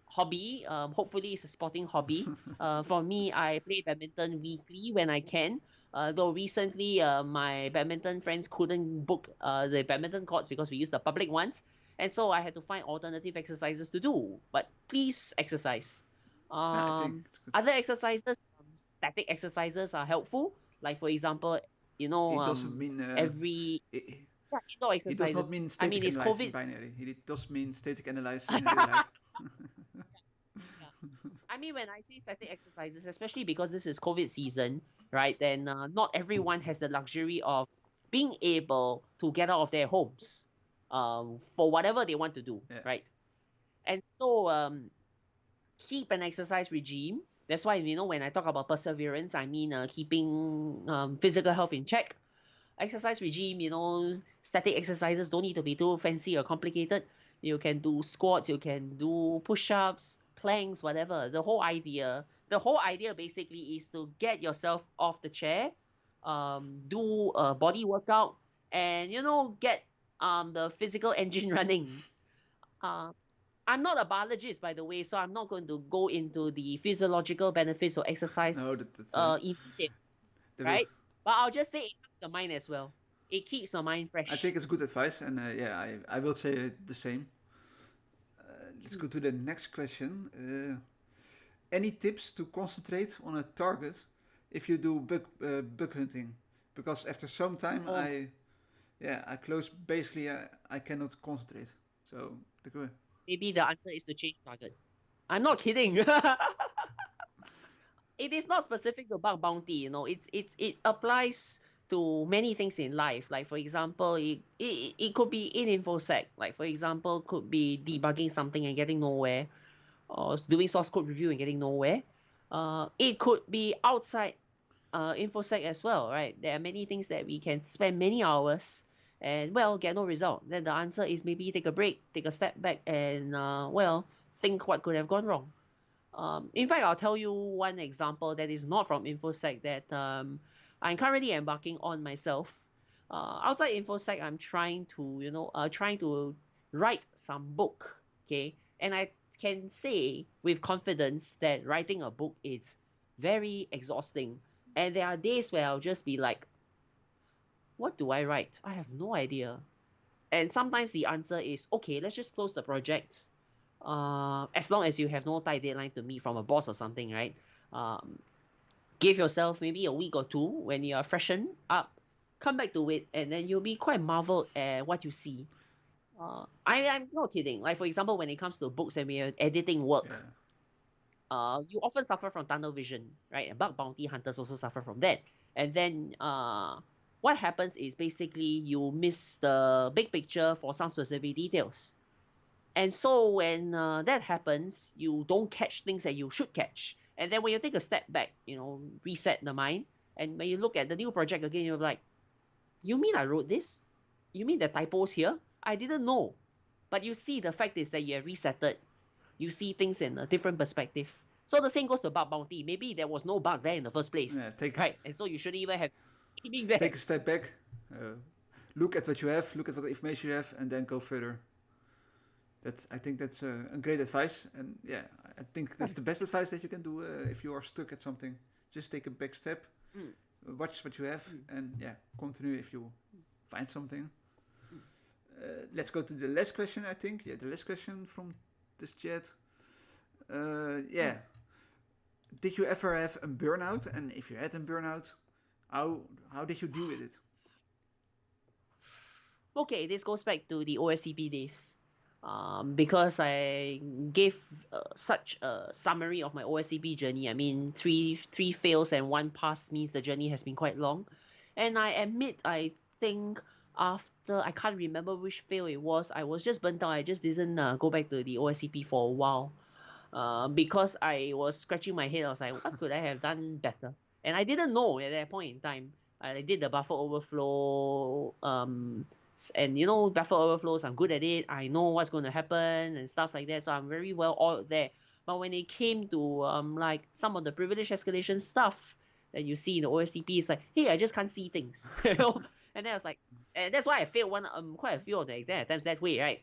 hobby. Hopefully it's a sporting hobby. For me, I play badminton weekly when I can. Though recently, my badminton friends couldn't book the badminton courts because we use the public ones, and so I had to find alternative exercises to do. But please exercise. Yeah, I think it's good. Other exercises, static exercises are helpful. Like for example, It doesn't mean every it, indoor it does not exercises. mean I static mean, it's analysis in COVID. binary. It does mean static analysis in real life. Yeah. I mean, when I say static exercises, especially because this is COVID season, right? Then not everyone has the luxury of being able to get out of their homes, for whatever they want to do, Yeah. right? And so, keep an exercise regime. That's why, when I talk about perseverance, I mean keeping physical health in check. Exercise regime, static exercises don't need to be too fancy or complicated. You can do squats, you can do push-ups, planks, whatever. The whole idea basically is to get yourself off the chair, do a body workout, and get the physical engine running. uh, I'm not a biologist, by the way, so I'm not going to go into the physiological benefits of No, exercise that's in detail, the will. right? But I'll just say it helps the mind as well. It keeps the mind I fresh. think it's good advice, and yeah, I will say the same. Let's go to the next question. Any tips to concentrate on a target if you do bug hunting? Because after some time, Oh, I close. Basically, I cannot concentrate. So the maybe the answer is to change target. I'm not kidding. It is not specific to bug bounty. It applies to many things in life. Like for example, it could be in infosec. Like for example, could be debugging something and getting nowhere, or doing source code review and getting nowhere. It could be outside infosec as well, right? There are many things that we can spend many hours and, well, get no result. Then the answer is maybe take a break, take a step back, and think what could have gone wrong. In fact, I'll tell you one example that is not from infosec that I'm currently embarking on myself. Outside infosec, I'm trying to write some book. Okay, and I can say with confidence that writing a book is very exhausting. And there are days where I'll just be like, what do I write? I have no idea. And sometimes the answer is, okay, let's just close the project. As long as you have no tight deadline to meet from a boss or something, right? Um, Give yourself maybe a week or two when you are freshened up, come back to it, and then you'll be quite marveled at what you see. I'm not kidding. Like for example, when it comes to books and we are editing work, yeah. you often suffer from tunnel vision, right? And bug bounty hunters also suffer from that. And then what happens is basically you miss the big picture for some specific details. And so when that happens, you don't catch things that you should catch. And then when you take a step back, reset the mind, And when you look at the new project again, you're like, you mean I wrote this? You mean the typos here? I didn't know. But you see, the fact is that you have resetted. You see things in a different perspective. So the same goes to bug bounty. Maybe there was no bug there in the first place, Yeah, take right? And so you shouldn't even have aiming there. take a step back, look at what you have, look at what information you have, and then go further. I think that's a great advice, and yeah, I think that's the best advice that you can do if you are stuck at something. Just take a back step, Mm, watch what you have, mm, and yeah, continue if you find something. mm. Let's go to the last question. I think the last question from this chat. Yeah, did you ever have a burnout? And if you had a burnout, how did you deal with it? Okay, this goes back to the OSCP days. Because I gave such a summary of my OSCP journey. I mean, three fails and one pass means the journey has been quite long. And I admit, I think after, I can't remember which fail it was, I was just burnt out. I just didn't go back to the OSCP for a while. Because I was scratching my head. I was like, what could I have done better? And I didn't know at that point in time. I did the buffer overflow, and buffer overflows. I'm good at it. I know what's going to happen and stuff like that. So I'm very well oiled there. But when it came to like some of the privilege escalation stuff that you see in the OSCP, it's like, hey, I just can't see things, And then I was like, and that's why I failed quite a few of the exam attempts that way, right?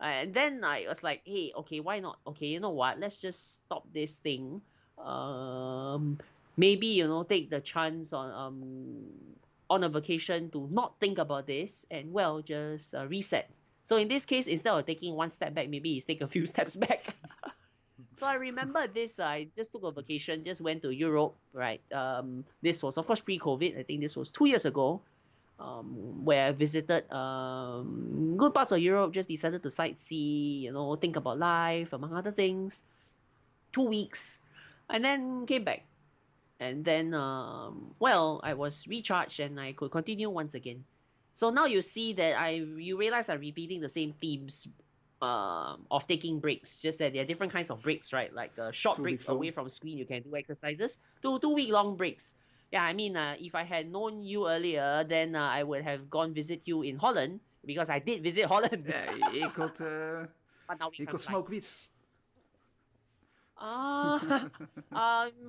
And then I was like, hey, okay, why not? Okay, you know what? Let's just stop this thing. Um, Maybe take the chance on a vacation to not think about this and well just reset. So in this case, instead of taking one step back, maybe it's take a few steps back. So I remember this. I just took a vacation, just went to Europe, right? This was of course pre-COVID. I think this was 2 years ago where I visited good parts of Europe, just decided to sightsee, think about life, among other things. 2 weeks, and then came back. And then, well, I was recharged and I could continue once again. So now you see that you realize I'm repeating the same themes of taking breaks, just that there are different kinds of breaks, right? Like short 2 weeks breaks long. away from screen, you can do exercises, 2 week long breaks. Yeah, I mean, if I had known you earlier, then I would have gone visit you in Holland because I did visit Holland, Yeah, but now we he can't could fly. smoke weed. Uh,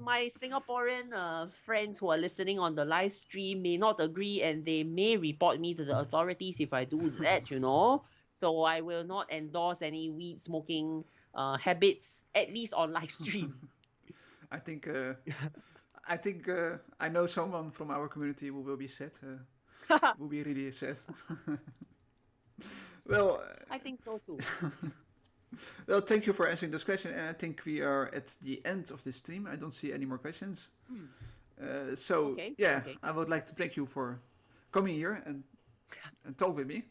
my Singaporean friends who are listening on the live stream may not agree and they may report me to the authorities if I do that. So I will not endorse any weed smoking habits, at least on live stream. I think I know someone from our community who will be sad. Will be really sad. well, I think so too. well, thank you for answering this question, and I think we are at the end of this stream. I don't see any more questions. Hmm. So Okay, yeah, okay. I would like to thank you for coming here and talk with me.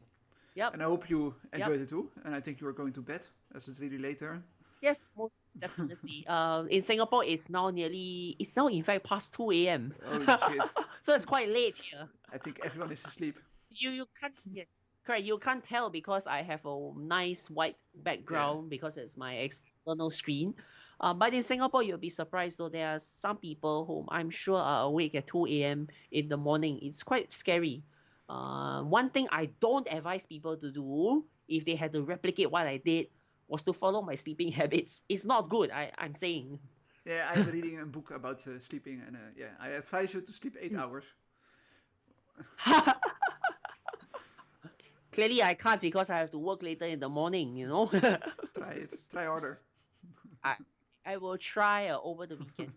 Yep, And I hope you yep. enjoyed it too. And I think you are going to bed as it's really later. Yes, most definitely. In Singapore, it's now in fact past 2 a.m. Holy shit! So it's quite late here. I think everyone is asleep. You can't, yes, correct. You can't tell because I have a nice white Yeah, background because it's my external screen. But in Singapore, you'll be surprised though. There are some people whom I'm sure are awake at 2 a.m. in the morning. It's quite scary. One thing I don't advise people to do if they had to replicate what I did was to follow my sleeping habits. It's not good. I'm saying. yeah. I am reading a book about sleeping, and yeah, I advise you to sleep 8 hours. Clearly, I can't because I have to work later in the morning. Try it. Try harder. I I will try over the weekend.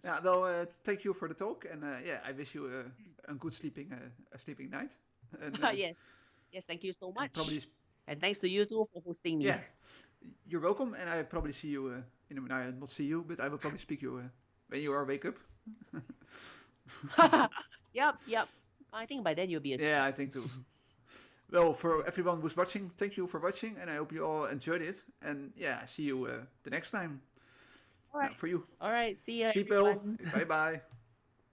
Yeah. Well, thank you for the talk, and yeah, I wish you a good sleeping night, and Yes. Yes, thank you so and probably much. And thanks to you too for hosting me. yeah, you're welcome, and I probably see you in a minute. I not see you, but I will probably speak you when you are wake up. Yep, yep. I think by then you'll be asleep. Yeah, I think too. Well, for everyone who's watching, thank you for watching, and I hope you all enjoyed it. And yeah, I see you the next time. All right. For you, All right. See you, sleep well. everyone. Bye bye.